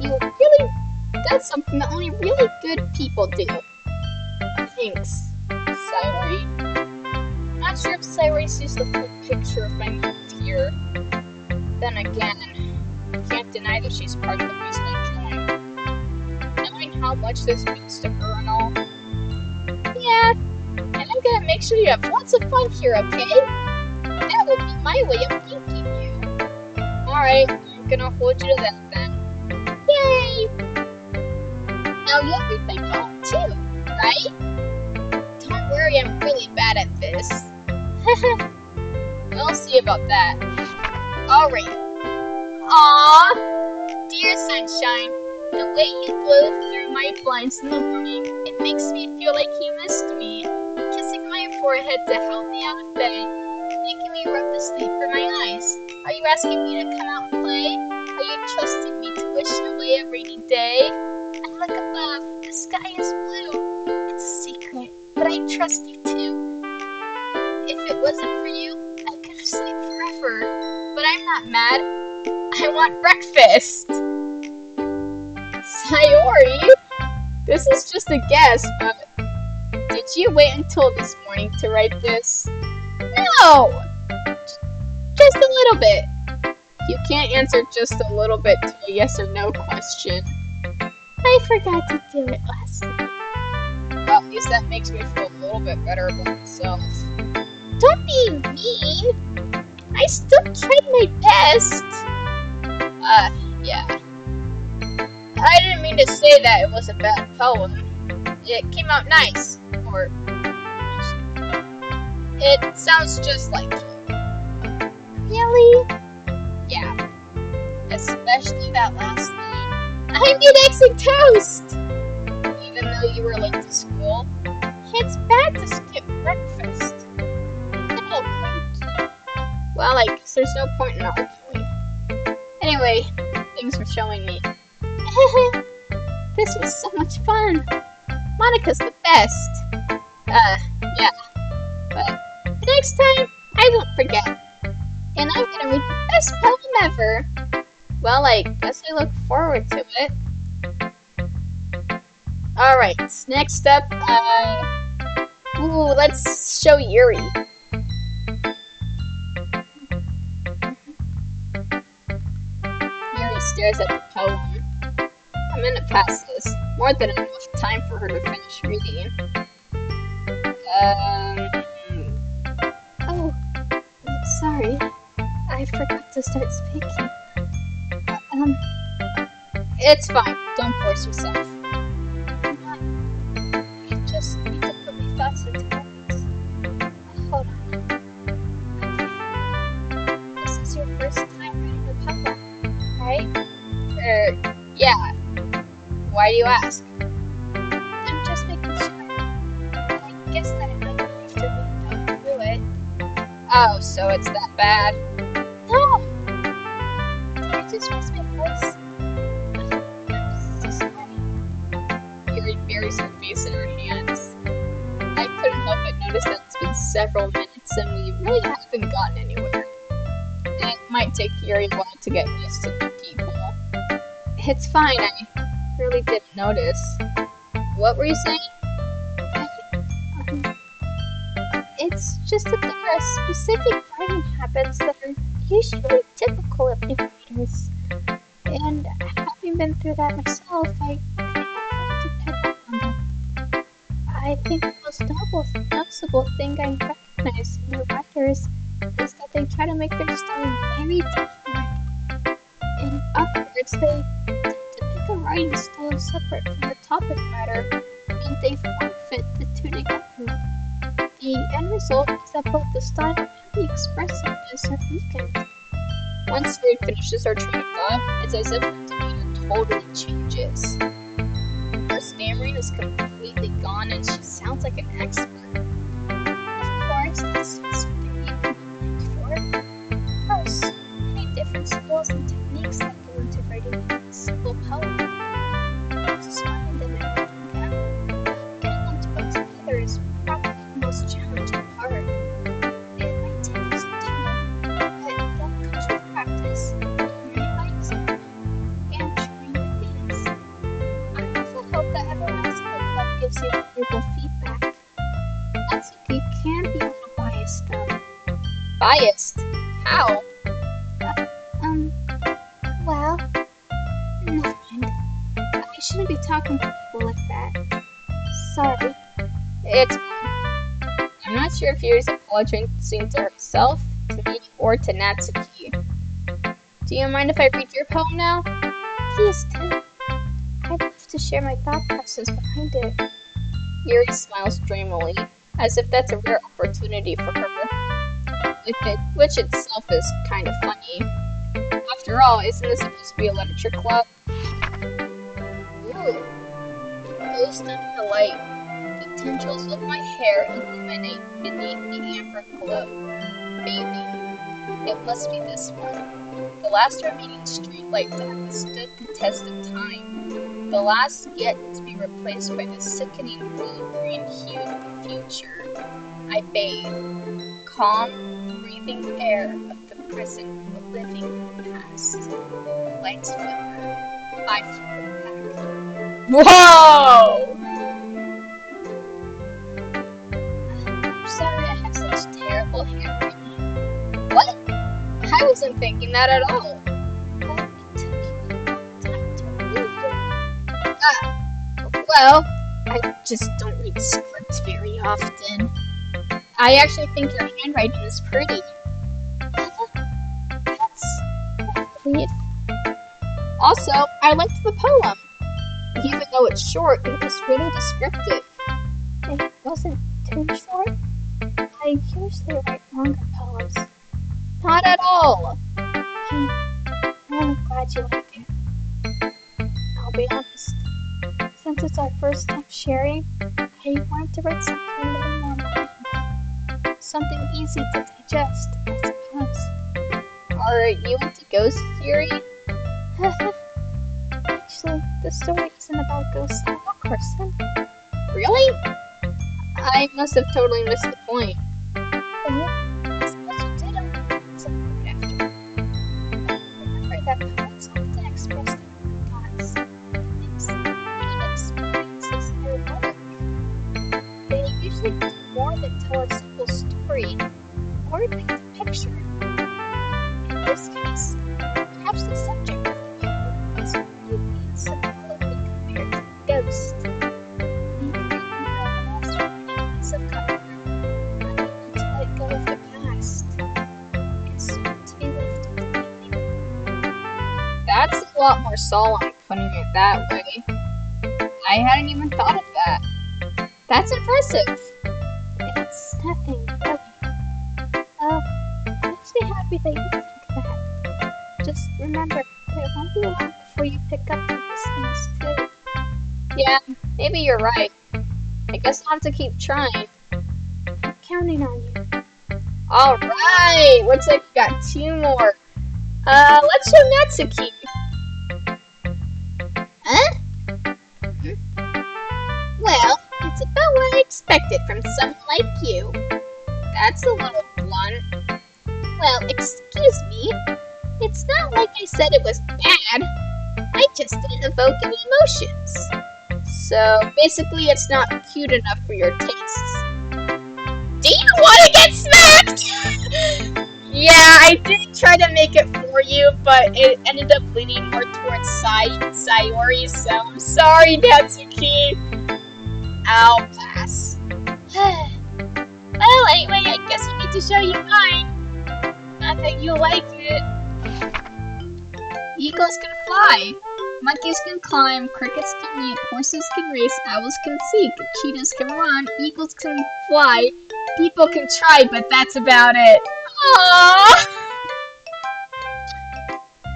only really good people do. Thanks, Sayori. Not sure if Sayori sees the full picture of my mood here. Then again, I can't deny that she's part of the reason I joined. Knowing how much this means to her and all. Yeah, and I'm gonna make sure you have lots of fun here, okay? That would be my way of thanking you. Alright, I'm gonna hold you to that then. Yay! Now you'll read my poem too, right? Don't worry, I'm really bad at this. We'll see about that. Alright. Aww! Dear sunshine, the way you glow through my blinds in the morning, it makes me feel like you missed me. Kissing my forehead to help me out of bed, making me rub the sleep from my eyes. Are you asking me to come out and play? Are you trusting me to wish away a rainy day? I look above, the sky is blue. It's a secret, but I trust you too. If it wasn't for you, I could have slept forever. But I'm not mad. I want breakfast! Sayori? This is just a guess, but did you wait until this morning to write this? No! Just a little bit. You can't answer just a little bit to a yes or no question. I forgot to do it last night. Well, at least that makes me feel a little bit better about myself. don't be mean. I still tried my best. Yeah. I didn't mean to say that it was a bad poem. It came out nice. Or... it sounds just like you. Really? Yeah. Especially that last line. I made eggs and toast! Even though you were late to school. It's bad to skip breakfast. Little cranky. Well, I guess there's no point in arguing. Anyway, thanks for showing me. This was so much fun. Monika's the best. Yeah. But next time, I won't forget. And I'm gonna read the best poem ever. Well, I guess I look forward to it. Alright, next up, let's show Yuri. Yuri stares at the poem. I'm gonna pass this. More than enough time for her to finish reading. Oh, sorry. I forgot to start speaking. It's fine. Don't force yourself. I just need to put my thoughts into words. Hold on. Okay. This is your first time reading a poem, right? Yeah. Why do you ask? I'm just making sure. I guess that I might have to read through it. Oh, so it's that bad? No! Did I just raise my voice? I'm so sorry. Yuri buries her face in her hands. I couldn't help but notice that it's been several minutes and we really haven't gotten anywhere. It might take Yuri a while to get used to new people. It's fine, I really didn't notice. What were you saying? It's just that there are specific writing habits that are usually typical of new readers. And having been through that myself, I kind of have to pick up on them. I think the most noticeable thing I recognize in new writers is that they try to make their story very different. In other words, they tend to pick a writing style separate from the topic matter, and they forfeit the two together. The end result is that both the style and the expressiveness are weakened. Once Yuri finishes her train of thought, it's as if her demeanor totally changes. Her stammering is completely gone and she sounds like an expert. Of course, that's not something you can be blamed for. There are so many different skills and techniques that go into writing a simple poem. Just finding them and making them. Getting them to put together is probably the most challenging part. It might take you some time, but that comes with practice, learning by example, and trying new things. I also hope that everyone else in the club gives you valuable feedback. Natsuki can be a little biased though. Biased? How? Well, never mind. I shouldn't be talking to people like that. Sorry. It's fine. I'm not sure if Yuri's apologizing to herself, to me, or to Natsuki. Do you mind if I read your poem now? Please do. I'd love to share my thought process behind it. Yuri smiles dreamily, as if that's a rare opportunity for her. Which itself is kind of funny. After all, isn't this supposed to be a literature club? Ooh. Close under the light, the tendrils of my hair illuminate beneath the amber glow. Baby. It must be this one. The last remaining streetlight that has stood the test of time. The last yet to be replaced by the sickening blue-green hue of the future. I bathe. Calm, breathing air of the present, the living past. Lights flicker. I float back. Whoa! I'm sorry I have such terrible handwriting. What? I wasn't thinking that at all. But it took you a long time to read. Well, I just don't read scripts very often. I actually think your handwriting is pretty. That's sweet. Also, I liked the poem. Even though it's short, it was really descriptive. It wasn't too short. I usually write longer poems. Not at all. I'm glad you liked it. I'll be honest. Since it's our first time sharing, I wanted to write something a little more modern. Something easy to digest, I suppose. Alright, you want to ghost Yuri? Actually, the story isn't about ghosts at all, Carson. Really? I must have totally missed the point. Well, I suppose you didn't. It's a good after. Remember that poets often express their own thoughts, feelings, and experiences in their work. They usually do more than tell a simple story or paint a picture. In this case, perhaps the subject of the poem is really being symbolically compared to a ghost. That's a lot more solemn, putting it that way. I hadn't even thought of that. That's impressive. It's nothing, really. Well, I'm actually happy that you think that. Just remember, it won't be long before you pick up on these things, too. Yeah, maybe you're right. I guess I'll have to keep trying. I'm counting on you. Alright! Looks like we got 2 more. Let's show Natsuki. Huh? Well, it's about what I expected from someone like you. That's a little blunt. Well, excuse me. It's not like I said it was bad. I just didn't evoke any emotions. So, basically, it's not cute enough for your tastes. Do you want to get smacked? Yeah, I did try to make it for you, but it ended up leaning more towards Sayori, so I'm sorry, Natsuki. I'll pass. Well, anyway, I guess I need to show you mine. Not that you like it. Eagles can fly. Monkeys can climb, crickets can eat, horses can race, owls can seek, cheetahs can run, eagles can fly, people can try, but that's about it. Aww.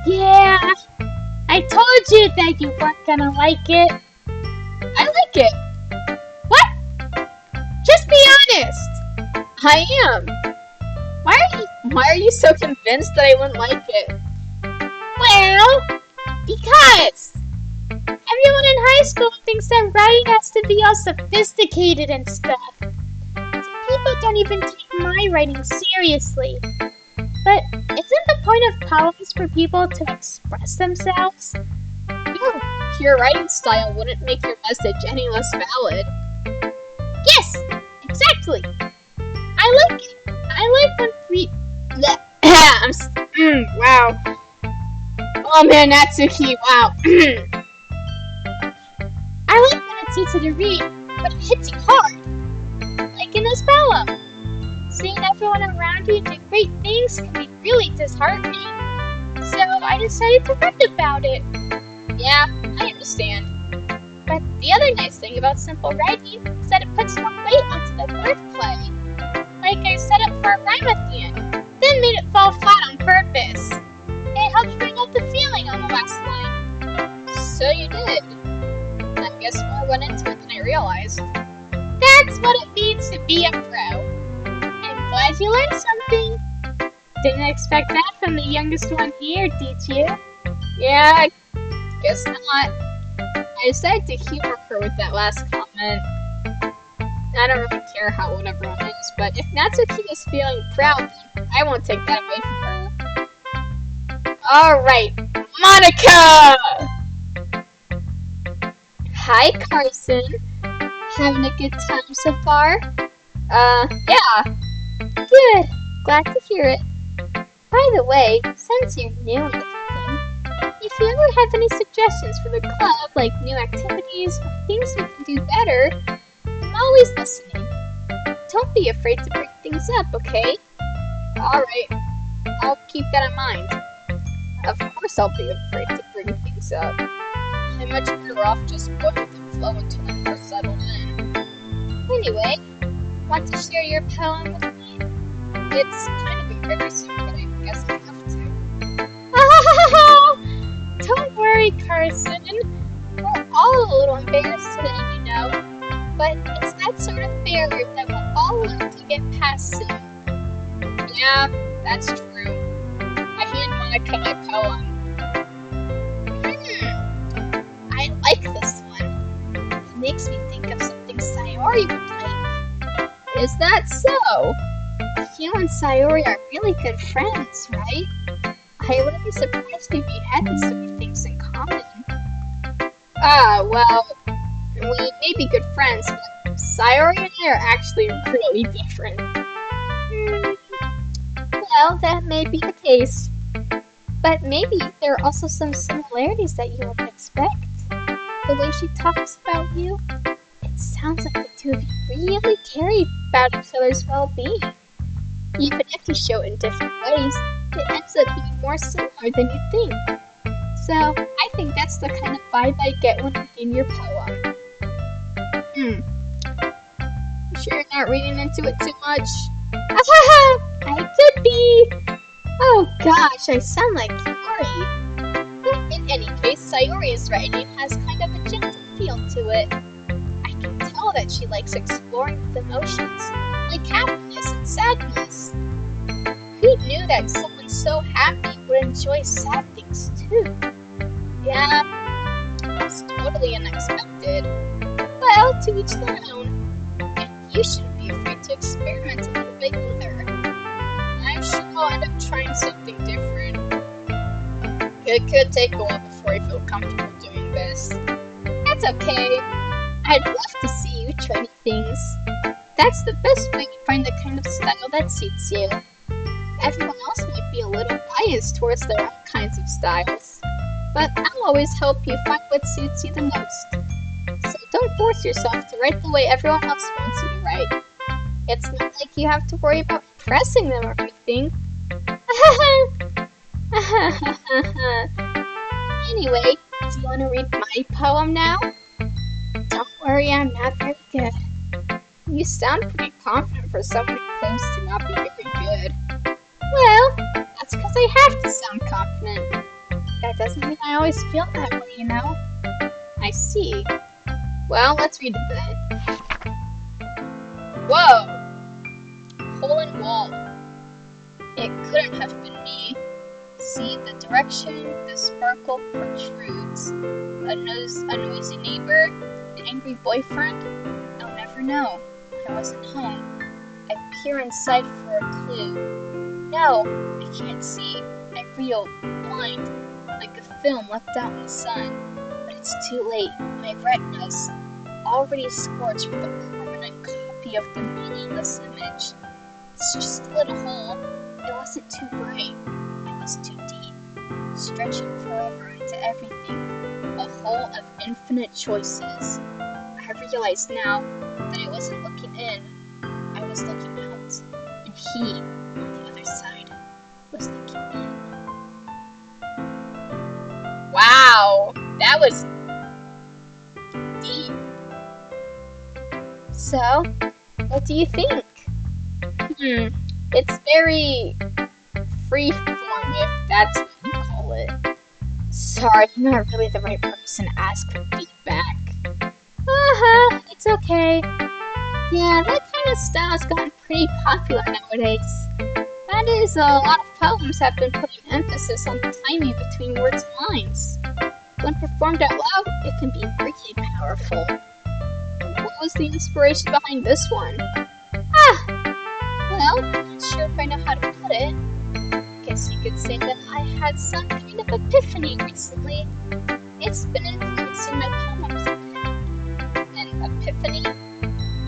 Yeah, I told you that you weren't gonna like it. I like it. What? Just be honest. I am. Why are you so convinced that I wouldn't like it? Well, because everyone in high school thinks that writing has to be all sophisticated and stuff. People don't even take my writing seriously. But isn't the point of poems for people to express themselves? No, pure writing style wouldn't make your message any less valid. Yes, exactly. I like it. I like when wow. Oh man, Natsuki, wow. I like when it's easy to read, but it hits you hard. Like in this poem. Seeing everyone around you do great things can be really disheartening. So I decided to write about it. Yeah, I understand. But the other nice thing about simple writing is that it puts more weight onto the wordplay. Like I set up for a rhyme at the end, then made it fall flat on purpose. It helps bring out the feeling on the last line. So you did. I guess more went into it than I realized. That's what it means to be a pro. I'm glad you learned something. Didn't expect that from the youngest one here, did you? Yeah, I guess not. I decided to humor her with that last comment. I don't really care how old everyone is, but if Natsuki is feeling proud, I won't take that away from her. Alright, Monika! Hi, Carson. Having a good time so far? Yeah. Good. Glad to hear it. By the way, since you're new and everything, if you ever have any suggestions for the club, like new activities or things we can do better, I'm always listening. don't be afraid to bring things up, okay? Alright, I'll keep that in mind. Of course I'll be afraid to bring things up. I'm much better off just going with the flow until I'm more settled in. Anyway, want to share your poem with me? It's kind of embarrassing, but I guess I have to. Don't worry, Carson. We're all a little embarrassed today, you know. But it's that sort of barrier that we'll all learn to get past soon. Yeah, that's true. I hand Monika my poem. I like this one. It makes me think of something Sayori would like. Is that so? You and Sayori are really good friends, right? I wouldn't be surprised if you had these sort of things in common. Well, we may be good friends, but Sayori and I are actually really different. Well, that may be the case. But maybe there are also some similarities that you wouldn't expect. The way she talks about you, it sounds like the two of you really care about each other's well-being. Even if you show it in different ways, it ends up being more similar than you think. So, I think that's the kind of vibe I get when reading your poem. You sure you're not reading into it too much? I could be! Oh gosh, I sound like Yuri. In any case, Sayori's writing has kind of a gentle feel to it. I can tell that she likes exploring with emotions, like happiness and sadness. Who knew that someone so happy would enjoy sad things too? Yeah, that's totally unexpected. Well, to each their own. And you shouldn't be afraid to experiment a little bit either. I'm sure I'll end up trying something different. It could take a while before I feel comfortable doing this. That's okay. I'd love to see you try new things. That's the best way to find the kind of style that suits you. Everyone else might be a little biased towards their own kinds of styles, but I'll always help you find what suits you the most. So don't force yourself to write the way everyone else wants you to write. It's not like you have to worry about impressing them or anything. Anyway, do you want to read my poem now? Don't worry, I'm not very good. You sound pretty confident for someone who claims to not be very good. Well, that's because I have to sound confident. That doesn't mean I always feel that way, you know? I see. Well, let's read it then. Whoa! Hole in wall. It couldn't have been me. See the direction the sparkle protrudes. A noisy neighbor? An angry boyfriend? I'll never know. I wasn't home. I peer inside for a clue. No, I can't see. I feel blind, like a film left out in the sun. But it's too late. My retina's already scorched with a permanent copy of the meaningless image. It's just a little hole. It wasn't too bright. It was too deep, stretching forever into everything. A hole of infinite choices. I realize now that I wasn't looking in. I was looking out. And he, on the other side, was looking in. Wow! That was deep. So, what do you think? It's very free-form, if that's what you call it. Sorry, I'm not really the right person to ask for feedback. It's okay. Yeah, that kind of style's gotten pretty popular nowadays. That is, a lot of poems have been putting emphasis on the timing between words and lines. When performed out loud, it can be really powerful. What was the inspiration behind this one? Well, I'm not sure if I know how to put it. Guess you could say that I had some kind of epiphany recently. It's been influencing my poems a bit. An epiphany?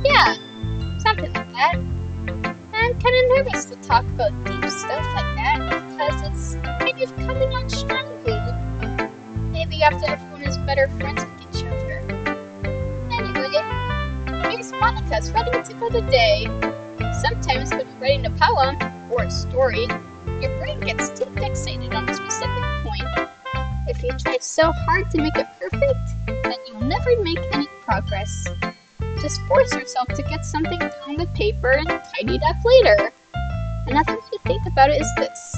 Yeah, something like that. I'm kind of nervous to talk about deep stuff like that because it's kind of coming on strongly. Maybe after everyone is better friends with each other. Anyway, case, Monika's writing it for the day. Sometimes when you're writing a poem or a story, your brain gets too fixated on a specific point. If you try so hard to make it perfect, then you'll never make any progress. Just force yourself to get something down on the paper and tidy it up later. Another way to think about it is this.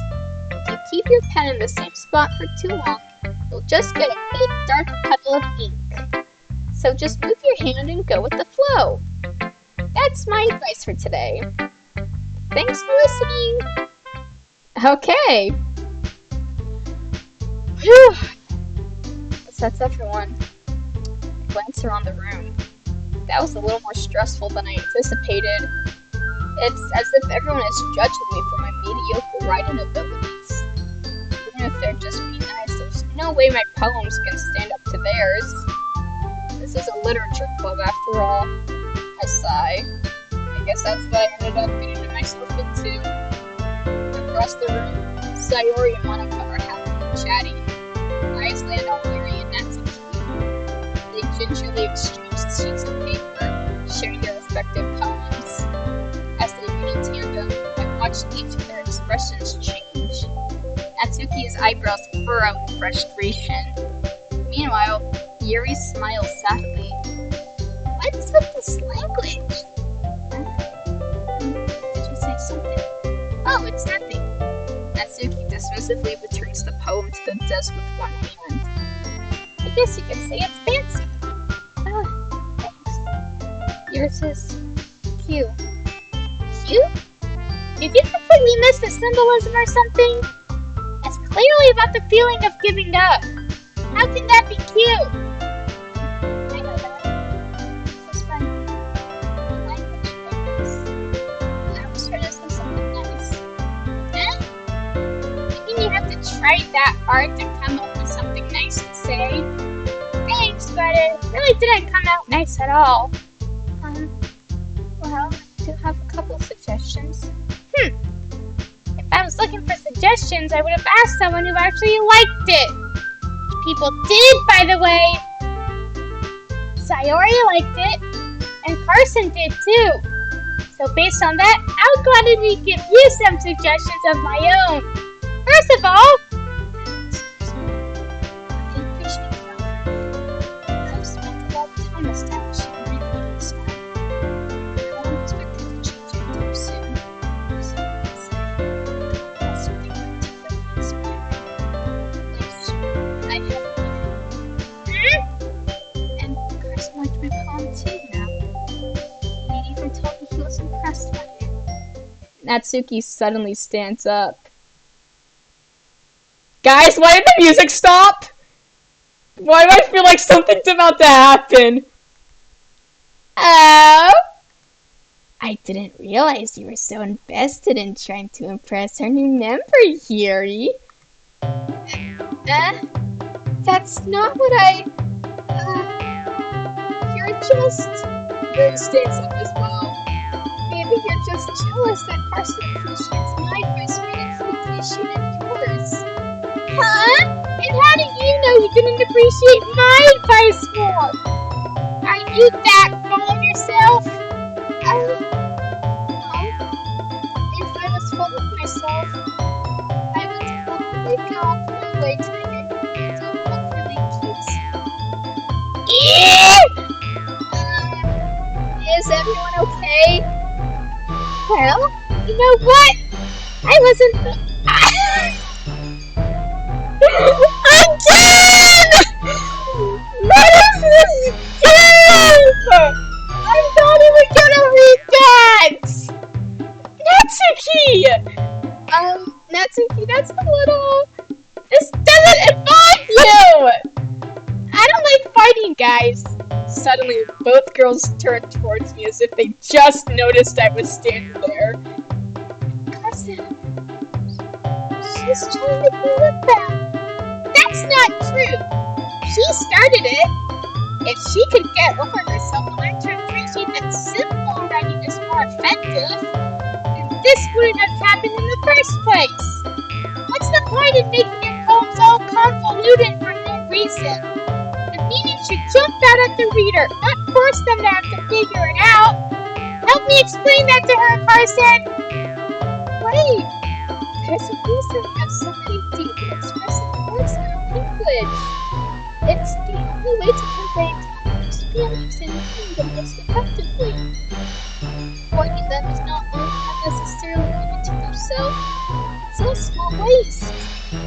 If you keep your pen in the same spot for too long, you'll just get a big dark puddle of ink. So just move your hand and go with the flow. That's my advice for today. Thanks for listening. Okay. Whew. That's everyone. Glance around the room. That was a little more stressful than I anticipated. It's as if everyone is judging me for my mediocre writing abilities. Even if they're just being nice, there's no way my poems can stand up to theirs. This is a literature club after all. I sigh. I guess that's what I ended up getting myself into. Across the room, Sayori and Monika are happily chatting. Eyes land on Yuri and Natsuki. They gingerly exchange sheets of paper, sharing their respective poems. As they read in tandem, I watched each of their expressions change. Natsuki's eyebrows furrow with frustration. Meanwhile, Yuri smiles sadly. What's with this language? Did you say something? Oh, it's nothing. Natsuki dismissively returns the poem to the desk with one hand. I guess you could say it's fancy. Oh, thanks. Yours is Q. Q? Did you completely miss the symbolism or something? It's clearly about the feeling of giving up. How can that be cute? I know that. It's just fun. Language things. I was trying to say something nice. You mean you have to try that hard to come up with something nice to say? Thanks, but it really didn't come out nice at all. Well, I do have a couple suggestions. If I was looking for suggestions, I would have asked someone who actually liked it. People did, by the way. Sayori liked it, and Carson did too. So based on that, I'll gladly give you some suggestions of my own. First of all, I appreciate that. I've spent a lot of time establishing a repeating style. I don't expect it to change anytime soon. So that's something particularly inspiring. I have and Carson liked my poem too now. He even told me he was impressed by it. Natsuki suddenly stands up. Guys, why did the music stop? Why do I feel like something's about to happen? Oh? I didn't realize you were so invested in trying to impress our new member, Yuri. That's not what I... You're just... Yuri stands up as well. Maybe you're just jealous that Carson appreciates my advice more than he appreciated yours. Huh? And how do you know you didn't appreciate my advice more? Are you that full of yourself? No. If I was full of myself, I would probably go off my way to make it look really cute. Is everyone okay? Well, you know what? I wasn't... Again! What is this game? I thought it was gonna read that! Natsuki, that's a little... This doesn't involve you! I don't like fighting, guys. Suddenly, both girls turned towards me as if they just noticed I was standing there. Carson, she's trying to make me look bad. That's not true. She started it. If she could get over herself and learn to appreciate that simple writing is more effective, then this wouldn't have happened in the first place. What's the point in making your poems all convoluted for no reason? The meaning should jump out at the reader, not force them to have to figure it out. Help me explain that to her, Carson. Wait, there's a reason we have so many deep and expressive words in our language. It's the only way to convey complex feelings and meaning the most effectively. Pointing them is not unnecessarily limiting yourself. It's all small waste. You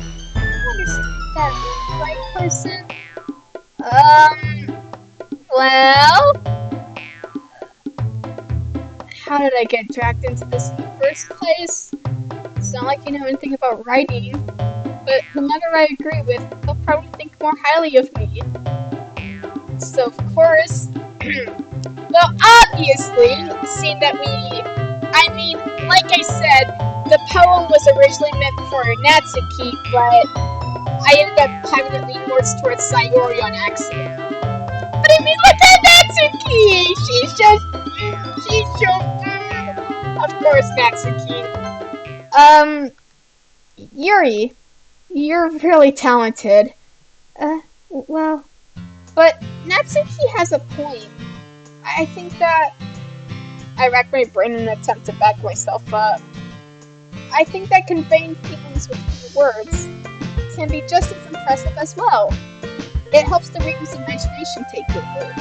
understand that, right, person? Well... How did I get dragged into this in the first place? It's not like you know anything about writing, but whomever I agree with, they'll probably think more highly of me. So, of course... well, obviously, seeing that like I said, the poem was originally meant for Natsuki, but I ended up having to lean more towards Sayori on accident. But I mean, look at Natsuki! She's so... Of course, Natsuki. Yuri, you're really talented. Well... But Natsuki has a point. I think that... I racked my brain in an attempt to back myself up. I think that conveying feelings with few words can be just as impressive as well. It helps the reader's imagination take over.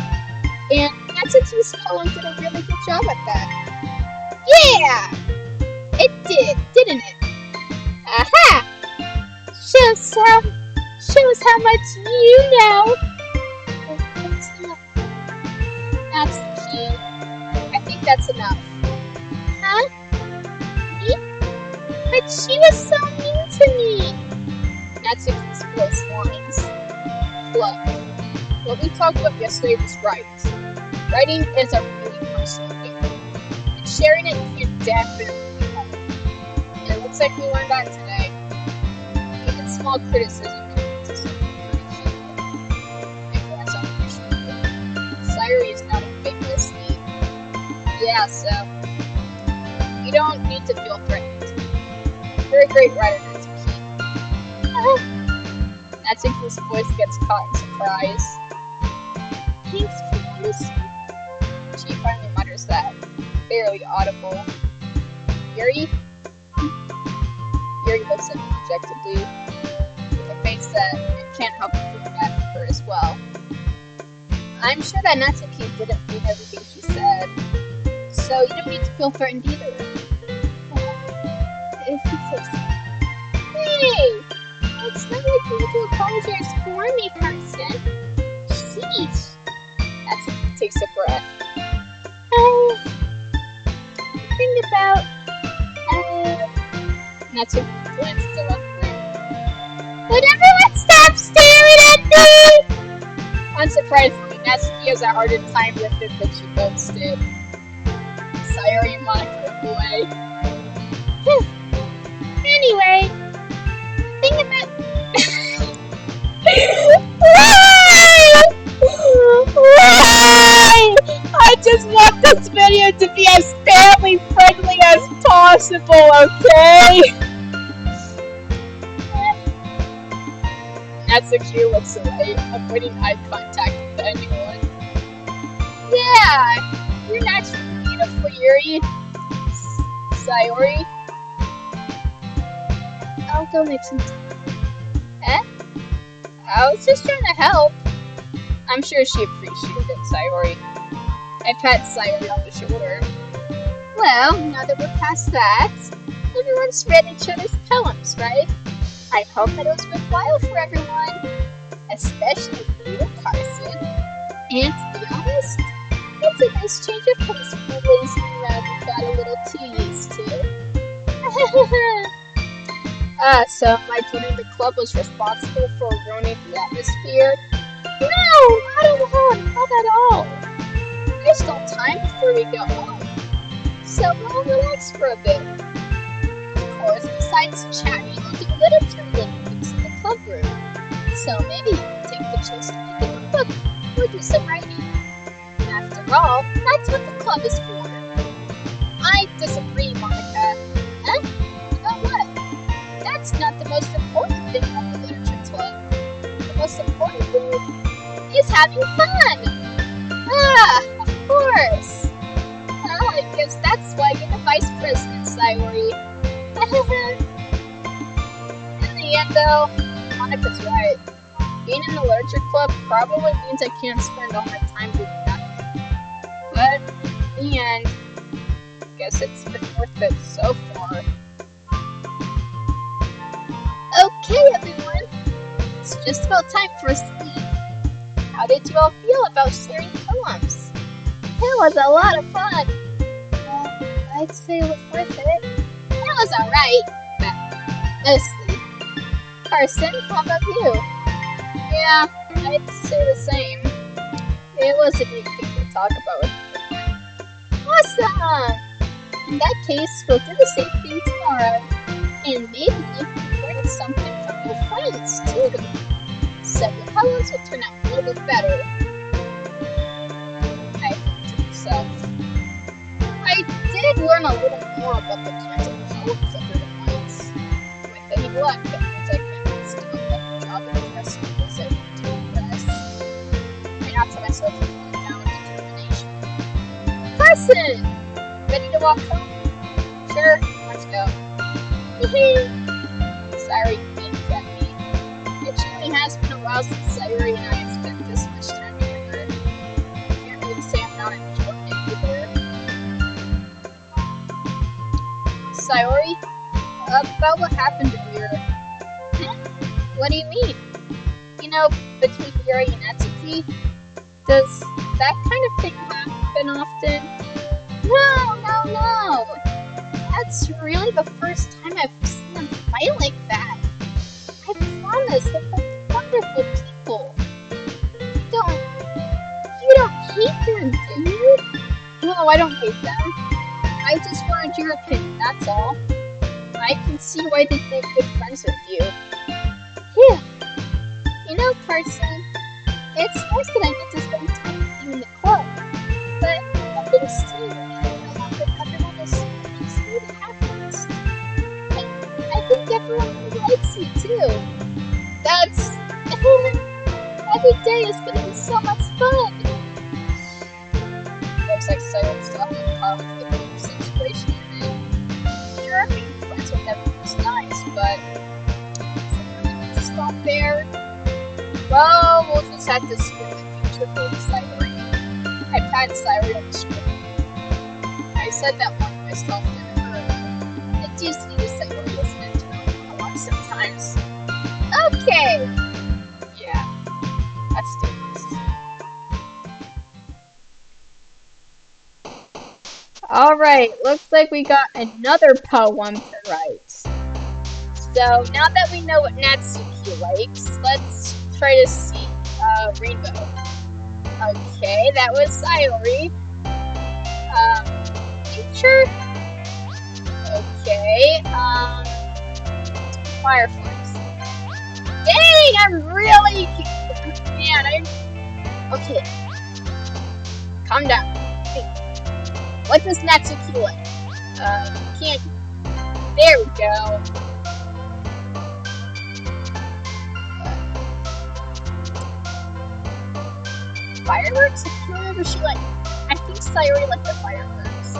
And Natsuki's poem did a really good job at that. Yeah! It did, didn't it? Aha! Shows how much you know! Natsuki, I think that's enough. Huh? Me? But she was so mean to me! Natsuki's voice whines. Look, what we talked about yesterday was right. Writing is a really personal thing. And sharing it can definitely help. And it looks like we learned that today. Even small criticism can lead to something pretty cute. Maybe that's unappreciated. Sayori is not a big listener. Yeah, so you don't need to feel threatened. You're a great writer, Natsuki. Natsuki's voice gets caught in surprise. Thanks for listening. She finally mutters that, barely audible. Yuri? Yuri looks at me dejectedly, with a face that can't help but feel bad for her as well. I'm sure that Natsuki didn't mean everything she said, so you don't need to feel threatened either. If you say so. Hey! It's not like you need to apologize for me, Carson. Sheesh. Natsuki takes a breath. Think about... Natsuki glances around the room. Would everyone stop staring at me? Unsurprisingly, Natsuki has a harder time with it than she once did. Sayori and Monika look away. Anyway, think about... Why? I just want this video to be as family friendly as possible, okay? Natsuki looks away, avoiding eye contact with anyone. Yeah, you're naturally beautiful, Yuri. Sayori? I'll go make some tea. Eh? I was just trying to help. I'm sure she appreciated it, Sayori. I pat Sayori on the shoulder. Well, now that we're past that, everyone's read each other's poems, right? I hope that it was worthwhile for everyone. Especially for you, Carson. And to be honest, it's a nice change of pace from the lazing around we got a little too used to. So my joining the club was responsible for ruining the atmosphere? No, not at all, not at all. There's still time before we go home, so we'll relax for a bit. Of course, besides chatting, we'll do literature-related things in the club room. So maybe you can take the chance to pick up a book or do some writing. After all, that's what the club is for. I disagree, Monika. Huh? About what? That's not the most important thing about the literature club. The most important thing He's having fun! Ah, of course! Well, I guess that's why you're the vice president, Sayori. In the end, though, Monika's right. Being in the literature club probably means I can't spend all my time doing nothing. But, in the end, I guess it's been worth it so far. Okay, everyone. It's just about time for us to leave. How did you all feel about sharing poems? It was a lot of fun. I'd say it was worth it. It was alright. Mostly. Carson, how about you? Yeah, I'd say the same. It was a great thing to talk about with everyone. Awesome! In that case, we'll do the same thing tomorrow. And maybe learn something from your friends, too. So your poems will turn out a little bit better. I think to myself. I did learn a little more about the kinds of poems I've written once. With any luck, that means I can still get a job in the press because I want to impress. I have to myself now with determination. Carson! Ready to walk home? Sure, let's go. Sayori beamed at me. It surely has been a while since Sayori and I have spent this much time together. I can't really say I'm not enjoying it either. Sayori? About what happened earlier. What do you mean? You know, between Yuri and Natsuki? Does that kind of thing happen often? No! That's really the first time I've seen them fight like that. I promise that they're wonderful people. You don't hate them, do you? No, I don't hate them. I just wanted your opinion, that's all. I can see why they'd make good friends with you. Yeah. You know, Carson, it's nice that I get to spend time with you in the club, but I think still, everyone is sweet and happiness. I think everyone really likes you too. That's every day is gonna be so much fun. Looks like Sayori's talking about the big situation you're in. Sure, being friends with everyone is nice, but is it really going to stop there? Well, we'll just have to see what the future holds, Sayori. I patted Sayori on the shoulder. I said that one myself in her. It's easy to say what isn't it to know a lot sometimes. Okay! Yeah, let's do this. Alright, looks like we got another poem to write. So, now that we know what Natsuki likes, let's try to see Rainbow. Okay, that was Sayori. Future? Okay, Fireflies. Dang, I'm really... Man, okay. Calm down. Hey. What does Natsuki like? Can't... There we go. Fireworks? I can't remember she like... I think Sayori liked the fireworks.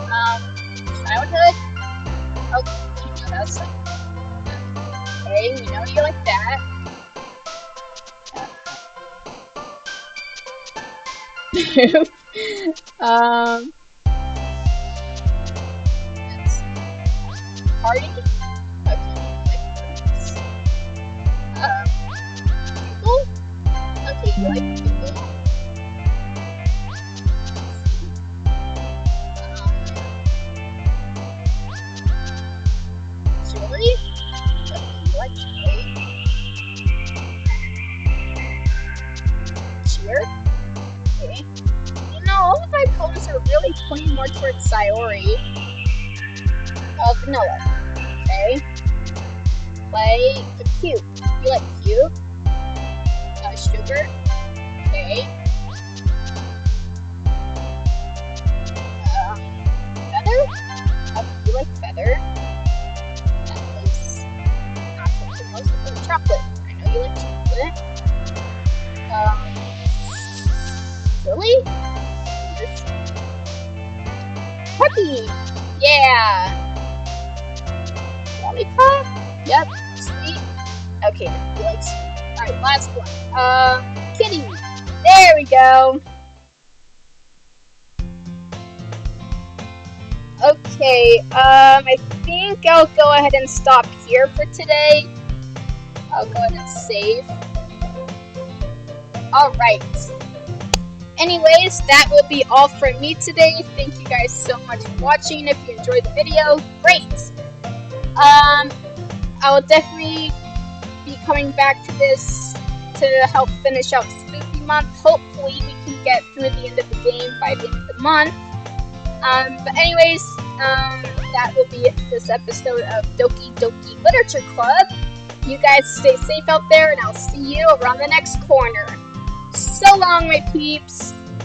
Childhood? Okay, you know that's like... Okay, we know you like that. Let's see. Party? Okay, like parties. Google? Okay, you like Google. Joy? What joy? Cheer? Okay. You know, all of my poems are really pointing more towards Sayori. Vanilla. Okay. Play cute. You like cute? Sugar. Okay. Feather? You like feather? Chocolate. I know you like chocolate. Puppy! Yeah! Lollipop? Yep, sweet. Okay, let's... Alright, last one. Kitty! There we go! Okay, I think I'll go ahead and stop here for today. I'll go ahead and save. Alright. Anyways, that will be all from me today. Thank you guys so much for watching. If you enjoyed the video, great! I will definitely be coming back to this to help finish out Spoopy month. Hopefully we can get through the end of the game by the end of the month. But anyways, that will be it for this episode of Doki Doki Literature Club. You guys stay safe out there, and I'll see you around the next corner. So long, my peeps!